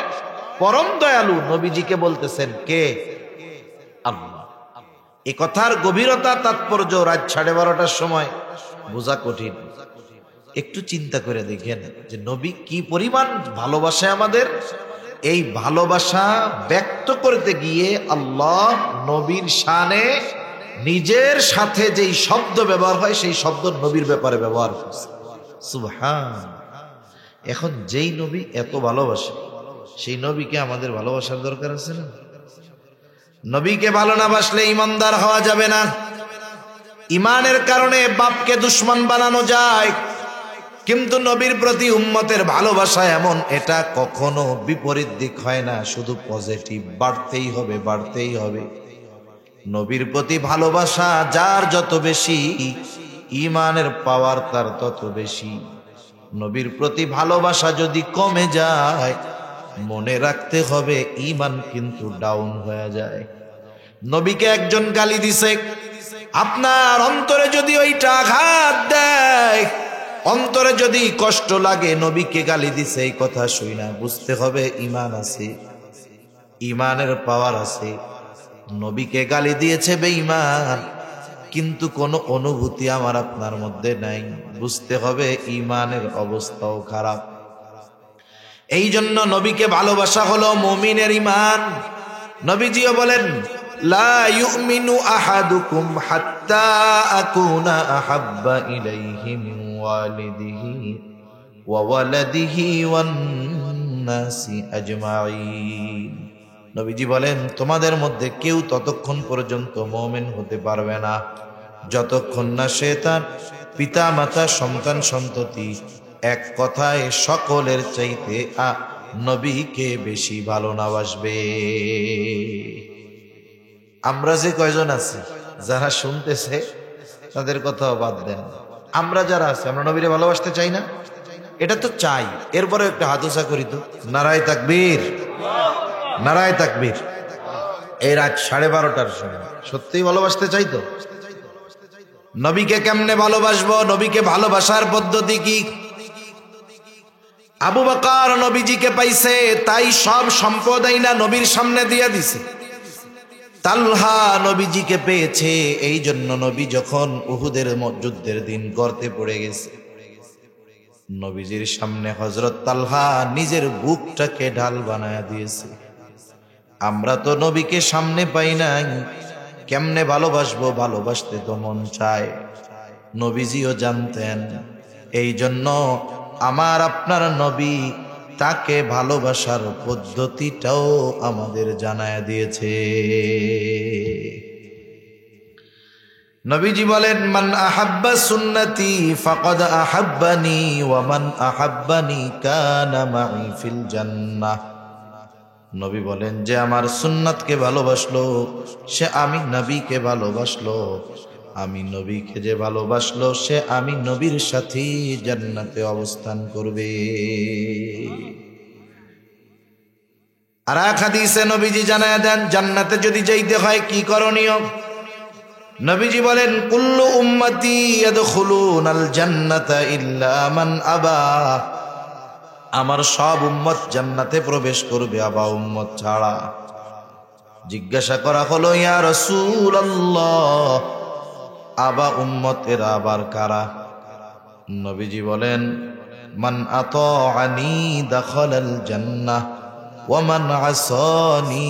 পরম দয়ালু। নবীজিকে বলতেছেন কে? আল্লাহ। এই কথার গভীরতা তাৎপর্য রাত 12:30টার সময় বোঝা কঠিন। একটু চিন্তা করে দেখেন যে নবী কি পরিমাণ ভালোবাসে আমাদের। এই ভালোবাসা ব্যক্ত করতে গিয়ে আল্লাহ নবীর শানে নিজের সাথে যেই শব্দ ব্যবহার হয় সেই শব্দ নবীর ব্যাপারে ব্যবহার করছে। সুবহান। এখন যেই নবী এত ভালোবাসে, সেই নবীকে আমাদের ভালোবাসার দরকার আছে না? নবীকে ভালো না বাসলে ঈমানদার হওয়া যাবে না। ঈমানের কারণে বাপকে দুশমন বানানো যায়, কিন্তু নবীর প্রতি উম্মতের ভালোবাসা এমন, এটা কখনো বিপরীত দিক হয় না, শুধু পজিটিভ। বাড়তেই হবে, বাড়তেই হবে। নবীর প্রতি ভালোবাসা যার যত বেশি, ঈমানের পাওয়ার তার তত বেশি। নবীর প্রতি ভালোবাসা যদি কমে যায়, মনে রাখতে হবে ঈমান কিন্তু ডাউন হয়ে যায়। নবীকে একজন গালি দিছে, আপনার অন্তরে যদি ওইটা আঘাত দেয়, অন্তরে যদি কষ্ট লাগে, নবীকে গালি দিছে এই কথা শুই না, বুঝতে হবে ঈমান আছে, ঈমানের পাওয়ার আছে। নবীকে গালি দিয়েছে বেঈমান, কিন্তু কোনো অনুভূতি আমার আপনার মধ্যে নাই, বুঝতে হবে ঈমানের অবস্থাও খারাপ। এই জন্য নবীকে ভালোবাসা হলো মুমিনের ঈমান। নবীজিও বলেন লা ইউমিনু আহাদুকুম হাত্তা আকুনা আহাব্বা ইলাইহি মিন ওয়ালিদিহি ওয়া ওয়ালাদিহি ওয়ান নাসি আজমাইন। নবীজি বলেন তোমাদের মধ্যে কেউ ততক্ষণ পর্যন্ত মুমিন হতে পারবে না যতক্ষণ না সে তার পিতা মাতা সন্তান সন্ততি এক কথায় সকলের চাইতে নবীকে বেশি ভালো না বাসবে। আমরা যে কয়জন আছি যারা শুনতেছে তাদের কথাও বাদ দেন, আমরা যারা আছি আমরা নবীরে ভালোবাসতে চাই না? এটা তো চাই, এরপরে একটা হাত উঁচা করি তো, নারায়ে তাকবীর, নারায়ে তাকবীর। এই রাত 12:30টার সময় সত্যিই ভালোবাসতে চাই তো? নবীকে কেমনে ভালোবাসবো? নবীকে ভালোবাসার পদ্ধতি কি? আবু বকর নবীজিকে পাইছে, তাই সব সম্পদ আইনা নবীর সামনে দিয়ে দিছে। তালহা নবীজিকে পেয়েছে, এই জন্য নবী যখন উহুদের যুদ্ধের দিন গর্তে পড়ে গেছে, নবীজির সামনে হযরত তালহা নিজের বুকটাকে ঢাল বানায়া দিয়েছে। আমরা তো নবীকে সামনে পাই নাই, কেমনে ভালোবাসবো? ভালোবাসতে তো মন চায়। নবীজিও জানতেন, এই জন্য আমার আপনার নবী তাকে ভালোবাসার পদ্ধতিটাও আমাদের জানায় দিয়েছে। নবীজি বলেন, মান আহাব্বা সুন্নতি ফাকাদ আহাব্বানি ওয়া মান আহাব্বানি কানা মাই ফিল জান্নাহ। নবী বলেন, যে আমার সুন্নাতকে ভালোবাসলো সে আমি নবীকে ভালোবাসলো, আমি নবীকে যে ভালোবাসলো সে আমি নবীর সাথে জান্নাতে অবস্থান করবে। আর এক হাদিসে নবীজি জানায় দেন, জান্নাতে যদি যাইতে হয় কি করণীয়। নবীজি বলেন, কুল্লু উম্মতি ইয়াদখুলুনাল জান্নাতা ইল্লা মান আবা। আমার সব উম্মত জান্নাতে প্রবেশ করবে, আবা উম্মত ছাড়া। জিজ্ঞাসা করা হলো, ইয়া রাসূলুল্লাহ, আবা উম্মতের আবার কারা? নবীজি বলেন, মান আতাআনি দাখালাল জান্নাহ ওয়া মান আসানি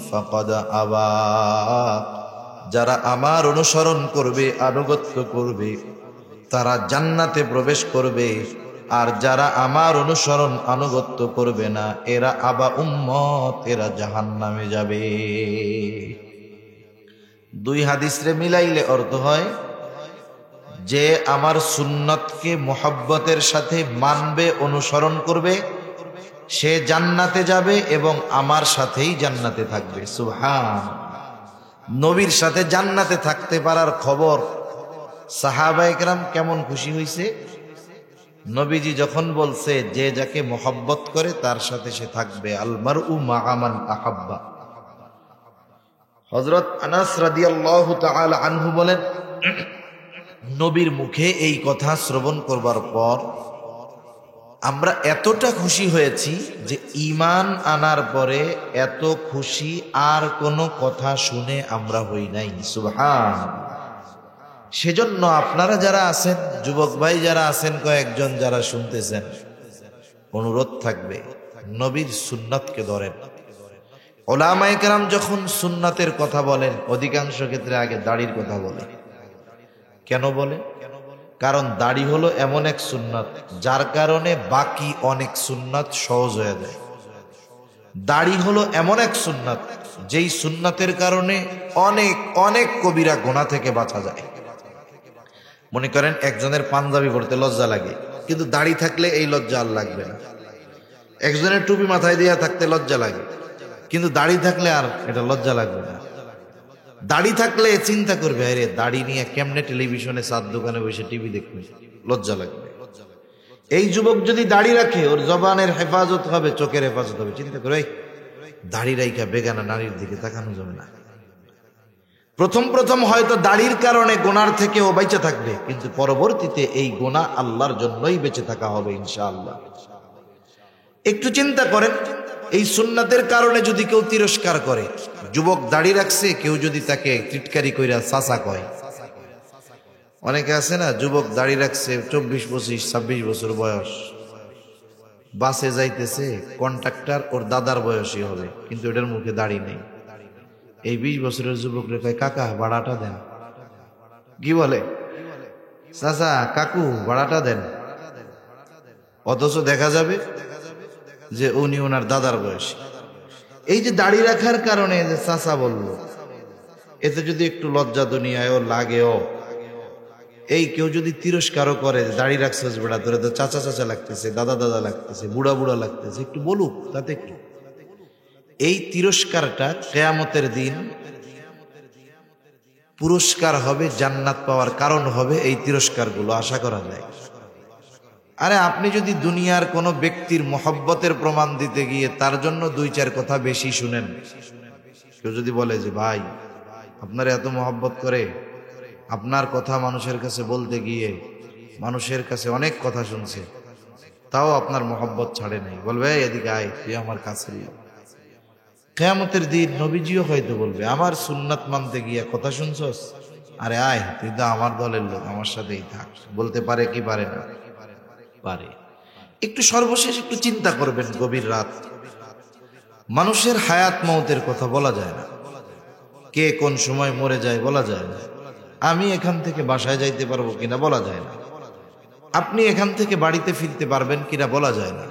ফাকাদ আবা। যারা আমার অনুসরণ করবে, আনুগত্য করবে, তারা জান্নাতে প্রবেশ করবে, আর যারা আমার অনুসরণ আনুগত্য করবে না এরা আবা উম্মত, এরা জাহান্নামে যাবে। দুই হাদিসরে মিলাইলে অর্থ হয় যে আমার সুন্নতকে মোহাব্বতের সাথে মানবে, অনুসরণ করবে, সে জান্নাতে যাবে এবং আমার সাথেই জান্নাতে থাকবে। সুবহান। নবীর সাথে জান্নাতে থাকতে পারার খবর সাহাবায়ে কেরাম কেমন খুশি হয়েছে। নবীজি যখন বলছে যে যাকে মোহাব্বত করে তার সাথে সে থাকবে, আল মারউ মা'a মান আহাব্বা। হযরত আনাস রাদিয়াল্লাহু তাআলা আনহু বলেন, নবীর মুখে এই কথা শ্রবণ করবার পর আমরা এতটা খুশি হয়েছি যে ঈমান আনার পরে এত খুশি আর কোনো কথা শুনে আমরা হই নাই। সুবহান। সেজন্য আপনারা যারা আছেন, যুবক ভাই যারা আছেন, কয়েকজন যারা শুনতেছেন, অনুরোধ থাকবে নবীর সুন্নাতকে ধরেন। উলামায়ে কেরাম যখন সুন্নাতের কথা বলেন অধিকাংশ ক্ষেত্রে আগে দাড়ির কথা বলে। কেন বলে? কারণ দাড়ি হলো এমন এক সুন্নাত যার কারণে বাকি অনেক সুন্নাত সহজ হয়ে যায়। দাড়ি হলো এমন এক সুন্নাত যেই সুন্নাতের কারণে অনেক অনেক কবিরা গুনাহ থেকে বাঁচা যায়। মনে করেন একজনের পাঞ্জাবি পরতে লজ্জা লাগে, কিন্তু দাড়ি থাকলে এই লজ্জা আর লাগবে না। একজনের টুপি মাথায় দিয়া থাকতে লজ্জা লাগে, কিন্তু দাড়ি থাকলে আর এটা লজ্জা লাগবে না। দাড়ি থাকলে চিন্তা করবে, আরে দাড়ি নিয়ে কেমনে টেলিভিশনে চার দোকানে বসে টিভি দেখবে, লজ্জা লাগবে। এই যুবক যদি দাড়ি রাখে ওর জবানের হেফাজত হবে, চোখের হেফাজত হবে। চিন্তা করে, দাড়ি রাইখা বেগানা নারীর দিকে তাকানো যাবে না। প্রথম প্রথম হয়তো দাড়ির কারণে গুনার থেকে ও বেঁচে থাকবে, কিন্তু পরবর্তীতে এই গুনাহ আল্লাহর জন্যই বেঁচে থাকা হবে ইনশাআল্লাহ। একটু চিন্তা করেন, এই সুন্নাতের কারণে যদি কেউ তিরস্কার করে, যুবক দাড়ি রাখছে, কেউ যদি তাকে টিটকারি কইরা চাচা কয়। অনেকে আছে না, যুবক দাড়ি রাখছে, 24, 25, 26 বছর বয়স, বাসে যাইতেছে, কন্ট্রাক্টর ওর দাদার বয়সী হবে, কিন্তু এটার মুখে দাড়ি নেই। এই 20 বছরের যুবকরে কয়, কাকা ভাড়াটা দেন। কি বলে? চাচা, কাকু ভাড়াটা দেন। অথচ দেখা যাবে যে উনি ওনার দাদার বয়সী। এই যে দাড়ি রাখার কারণে যে চাচা বললো, এতে যদি একটু লজ্জা দুনিয়ায়ও লাগেও, এই কেউ যদি তিরস্কারও করে, দাড়ি রাখছিস বেড়া, তোরে তো চাচা চাচা লাগতেছে, দাদা দাদা লাগতেছে, বুড়া বুড়া লাগতেছে, একটু বলুক, তাতে কি? এই তিরস্কারটা কিয়ামতের দিন পুরস্কার হবে, জান্নাত পাওয়ার কারণ হবে, এই তিরস্কারগুলো আশা করা যায়। আরে আপনি যদি দুনিয়ার কোনো ব্যক্তির মহব্বতের প্রমাণ দিতে গিয়ে তার জন্য 2-4 কথা বেশি শুনেন, কেউ যদি বলে যে ভাই আপনার এত মহব্বত করে, আপনার কথা মানুষের কাছে বলতে গিয়ে মানুষের কাছে অনেক কথা শুনছে, তাও আপনার মহব্বত ছাড়ে নাই, বলবে এদিকে আয়, তুই আমার কাছে। কিয়ামতের দিন নবীজিও হয়তো বলবে আমার সুন্নাত মানতে গিয়া কথা শুনছস, আরে আয়, তুই তো আমার দলের লোক, আমার সাথেই থাক। বলতে পারে কি পারে না? পারে। একটু সর্বশেষ একটু চিন্তা করবেন, গভীর রাত, মানুষের হায়াত মওতের কথা বলা যায় না, কে কোন সময় মরে যায় বলা যায় না, আমি এখান থেকে বাসায় যাইতে পারবো কিনা বলা যায় না, আপনি এখান থেকে বাড়িতে ফিরতে পারবেন কিনা বলা যায় না,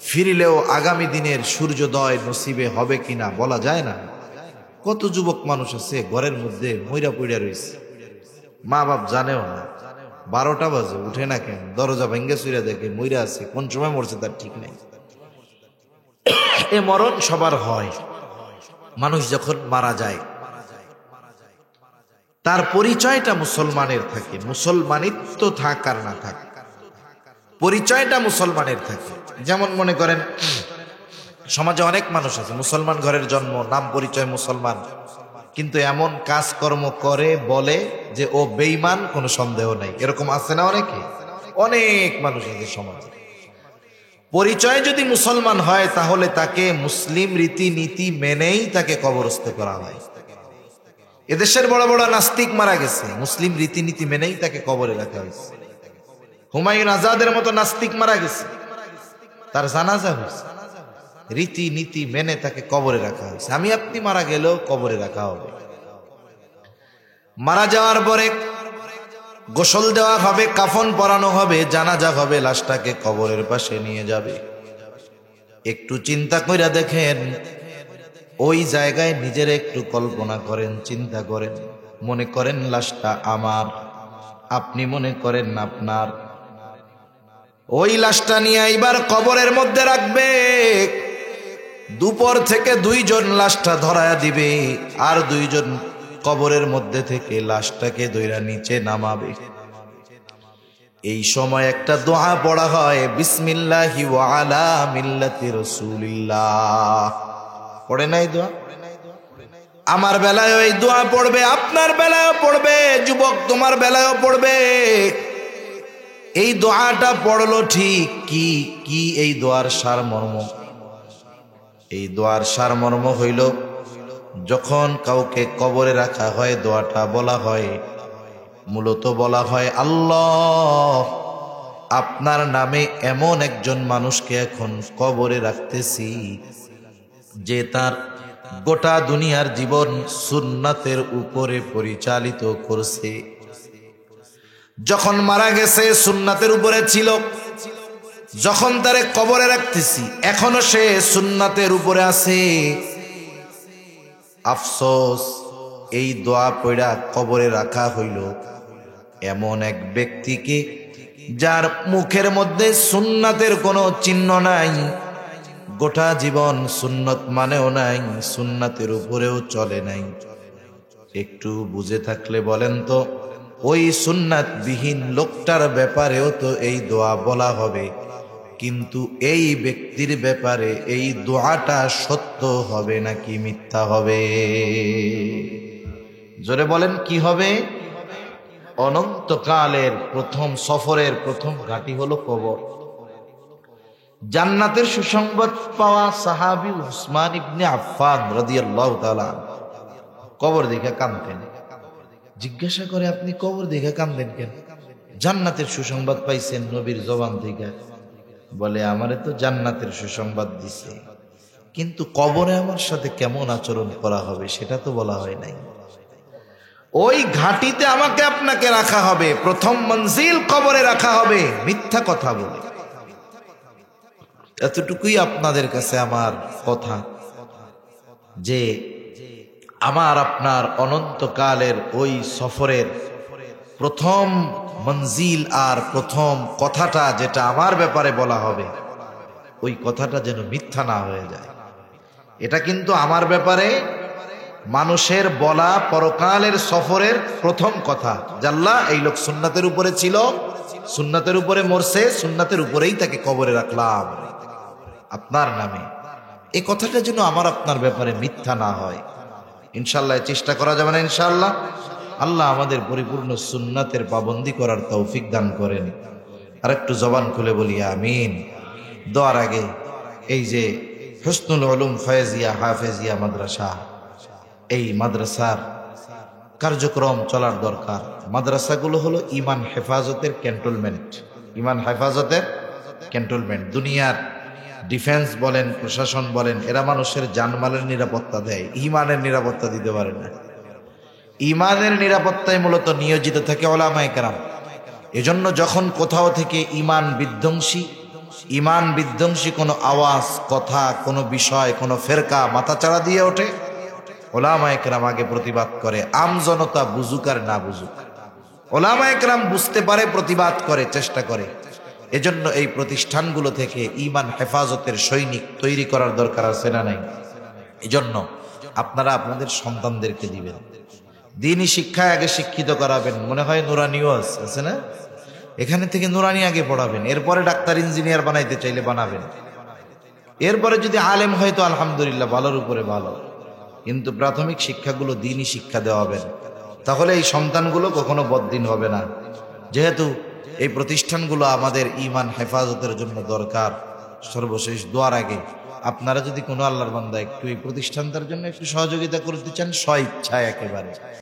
ফিরলেও আগামী দিনের সূর্যোদয় নসিবে হবে কিনা বলা যায় না। কত যুবক মানুষ আছে ঘরের মধ্যে মইরা পইড়া রয়েছে, মা বাপ জানেও না, 12টা বাজে উঠে না কেন, দরজা ভেঙ্গে চুইরা দেখে মইরা আছে, কোন সময় মরছে তার ঠিক নেই। এ মরণ সবার হয়। মানুষ যখন মারা যায় তার পরিচয়টা মুসলমানের থাকে, মুসলমানিত্ব থাক আর না থাক, পরিচয়টা মুসলমানের থাকে। যেমন মনে করেন সমাজে অনেক মানুষ আছে মুসলমান ঘরের জন্ম, নাম পরিচয় মুসলমান, কিন্তু এমন কাজকর্ম করে বলে যে ও বেঈমান, কোনো সন্দেহ নাই। এরকম আছে না? অনেক মানুষ আছে সমাজে। পরিচয় যদি মুসলমান হয় তাহলে তাকে মুসলিম রীতিনীতি মেনেই তাকে কবরস্থ করা হয়। এদেশের বড় বড় নাস্তিক মারা গেছে, মুসলিম রীতিনীতি মেনেই তাকে কবরে রাখা হয়েছে। হুমায়ুন আজাদের মতো নাস্তিক মারা গেছে, তার জানাজা হয়েছে, রীতিনীতি মেনে তাকে কবরে রাখা হয়েছে। আমি আপনি মারা গেলেও কবরে রাখা হবে। মারা যাওয়ার পরে গোসল দেওয়া হবে, কাফন পরানো হবে, জানাজা হবে, লাশটাকে কবরের পাশে নিয়ে যাবে। একটু চিন্তা কইরা দেখেন, ওই জায়গায় নিজের একটু কল্পনা করেন, চিন্তা করেন, মনে করেন লাশটা আমার, আপনি মনে করেন আপনার। ওই লাশটা নিয়ে এবার কবরের মধ্যে রাখবে, দুপুর থেকে 2 জন লাশটা ধরায়া দিবে, আর 2 জন কবরের মধ্যে থেকে লাশটাকে দইরা নিচে নামাবে। এই সময় একটা দোয়া পড়া হয়, বিসমিল্লাহি ওয়া আলা মিল্লাতি রাসূলিল্লাহ। পড়ে নাই দোয়া? আমার বেলায় এই দোয়া পড়বে, আপনার বেলায়ও পড়বে, যুবক তোমার বেলায়ও পড়বে। এই দোয়াটা পড়লো ঠিক, কি এই দোয়ার সারমর্ম? এই দোয়ার সারমর্ম হইল, যখন কাউকে কবরে রাখা হয় দোয়াটা বলা হয়, মূলত বলা হয় আল্লাহ, আপনার নামে এমন একজন মানুষকে এখন কবরে রাখতেছি যে তার গোটা দুনিয়ার জীবন সুন্নাতের উপরে পরিচালিত করছে। যখন মারা গেছে সুন্নাতের উপরে ছিল, যখন তারে কবরে রাখতেছি এখনো সে সুন্নাতের উপরে আছে। আফসোস, এই দোয়া পড়া কবরে রাখা হইল এমন এক ব্যক্তিকে যার মুখের মধ্যে সুন্নাতের কোনো চিহ্ন নাই, গোটা জীবন সুন্নত মানেও নাই, সুন্নাতের উপরেও চলে নাই। একটু বুঝে থাকলে বলেন তো, ওই সুন্নাত বিহীন লোকটার ব্যাপারেও তো এই দোয়া বলা হবে, কিন্তু এই ব্যক্তির ব্যাপারে এই দোয়াটা সত্য হবে নাকি মিথ্যা হবে? জোরে বলেন, কি হবে? অনন্তকালের প্রথম সফরের প্রথম ঘাঁটি হলো কবর। জান্নাতের সুসংবাদ পাওয়া সাহাবী উসমান ইবনে আফফান রাদিয়াল্লাহু তাআলা কবর দেখে কাঁদতেন। জিজ্ঞাসা করে, আপনি কবর দেখে কাঁদেন কেন? জান্নাতের সুসংবাদ পাইছেন নবীর জবান থেকে। বলে, আমারে তো জান্নাতের সুসংবাদ দিছে, কিন্তু কবরে আমার সাথে কেমন আচরণ করা হবে সেটা তো বলা হয় নাই। ওই ঘাটিতে আমাকে আপনাকে রাখা হবে, প্রথম মঞ্জিল কবরে রাখা হবে মিথ্যা কথা বলে। এতটুকুই আপনাদের কাছে আমার কথা, যে আমার আপনার অনন্তকালের ওই সফরের প্রথম মঞ্জিল আর প্রথম কথাটা যেটা আমার ব্যাপারে বলা হবে, ওই কথাটা যেন মিথ্যা না হয়ে যায়। এটা কিন্তু আমার ব্যাপারে মানুষের বলা পরকালের সফরের প্রথম কথা, জাল্লা এই লোক সুন্নাতের উপরে ছিল, সুন্নাতের উপরে মরছে, সুন্নাতের উপরেই তাকে কবরে রাখলাম আপনার নামে। এই কথাটা যেন আমার আপনার ব্যাপারে মিথ্যা না হয়। ইনশাল্লাহ চেষ্টা করা যাবে না ইনশাল্লাহ। আল্লাহ আমাদের পরিপূর্ণ সুন্নাতের পাবন্দি করার তৌফিক দান করেন। আর একটু জবান খুলে বলি আমিন। দোয়ার আগে এই যে হুসনুল উলুম ফয়েজিয়া হাফেজিয়া মাদ্রাসা, এই মাদ্রাসার কার্যক্রম চলার দরকার। মাদ্রাসাগুলো হলো ইমান হেফাজতের ক্যান্টনমেন্ট, ইমান হেফাজতের ক্যান্টনমেন্ট। দুনিয়ার ডিফেন্স বলেন, প্রশাসন বলেন, এরা মানুষের জানমালের নিরাপত্তা দেয়, ইমানের নিরাপত্তা দিতে পারে না। ইমানের নিরাপত্তায় মূলত নিয়োজিত থাকে উলামায়ে কেরাম। এজন্য যখন কোথাও থেকে ইমান বিধ্বংসী কোনো আওয়াজ, কথা, কোনো বিষয়, কোনো ফেরকা মাথাচাড়া দিয়ে ওঠে, উলামায়ে কেরাম আগে প্রতিবাদ করে। আম জনতা বুঝুক আর না বুঝুক, উলামায়ে কেরাম বুঝতে পারে, প্রতিবাদ করে, চেষ্টা করে। এজন্য এই প্রতিষ্ঠানগুলো থেকে ইমান হেফাজতের সৈনিক তৈরি করার দরকার আছে না নাই? এজন্য আপনারা আপনাদের সন্তানদেরকে দিবেন, দ্বীনি শিক্ষায় আগে শিক্ষিত করাবেন। মনে হয় নুরানিও আছে না, এখানে থেকে নুরানি আগে পড়াবেন, এরপরে ডাক্তার ইঞ্জিনিয়ার বানাইতে চাইলে বানাবেন, এরপরে যদি আলেম হয় তো আলহামদুলিল্লাহ, ভালোর উপরে ভালো। কিন্তু প্রাথমিক শিক্ষাগুলো দ্বীনি শিক্ষা দেওয়াবেন, তাহলে এই সন্তানগুলো কখনো বদ্দিন হবে না। যেহেতু এই প্রতিষ্ঠানগুলো আমাদের ইমান হেফাজতের জন্য দরকার। সর্বশেষ দোয়ার আগে আপনারা যদি কোনো আল্লাহর বান্দা একটু এই প্রতিষ্ঠানটার জন্য একটু সহযোগিতা করতে চান, স্ব ইচ্ছায় একেবারে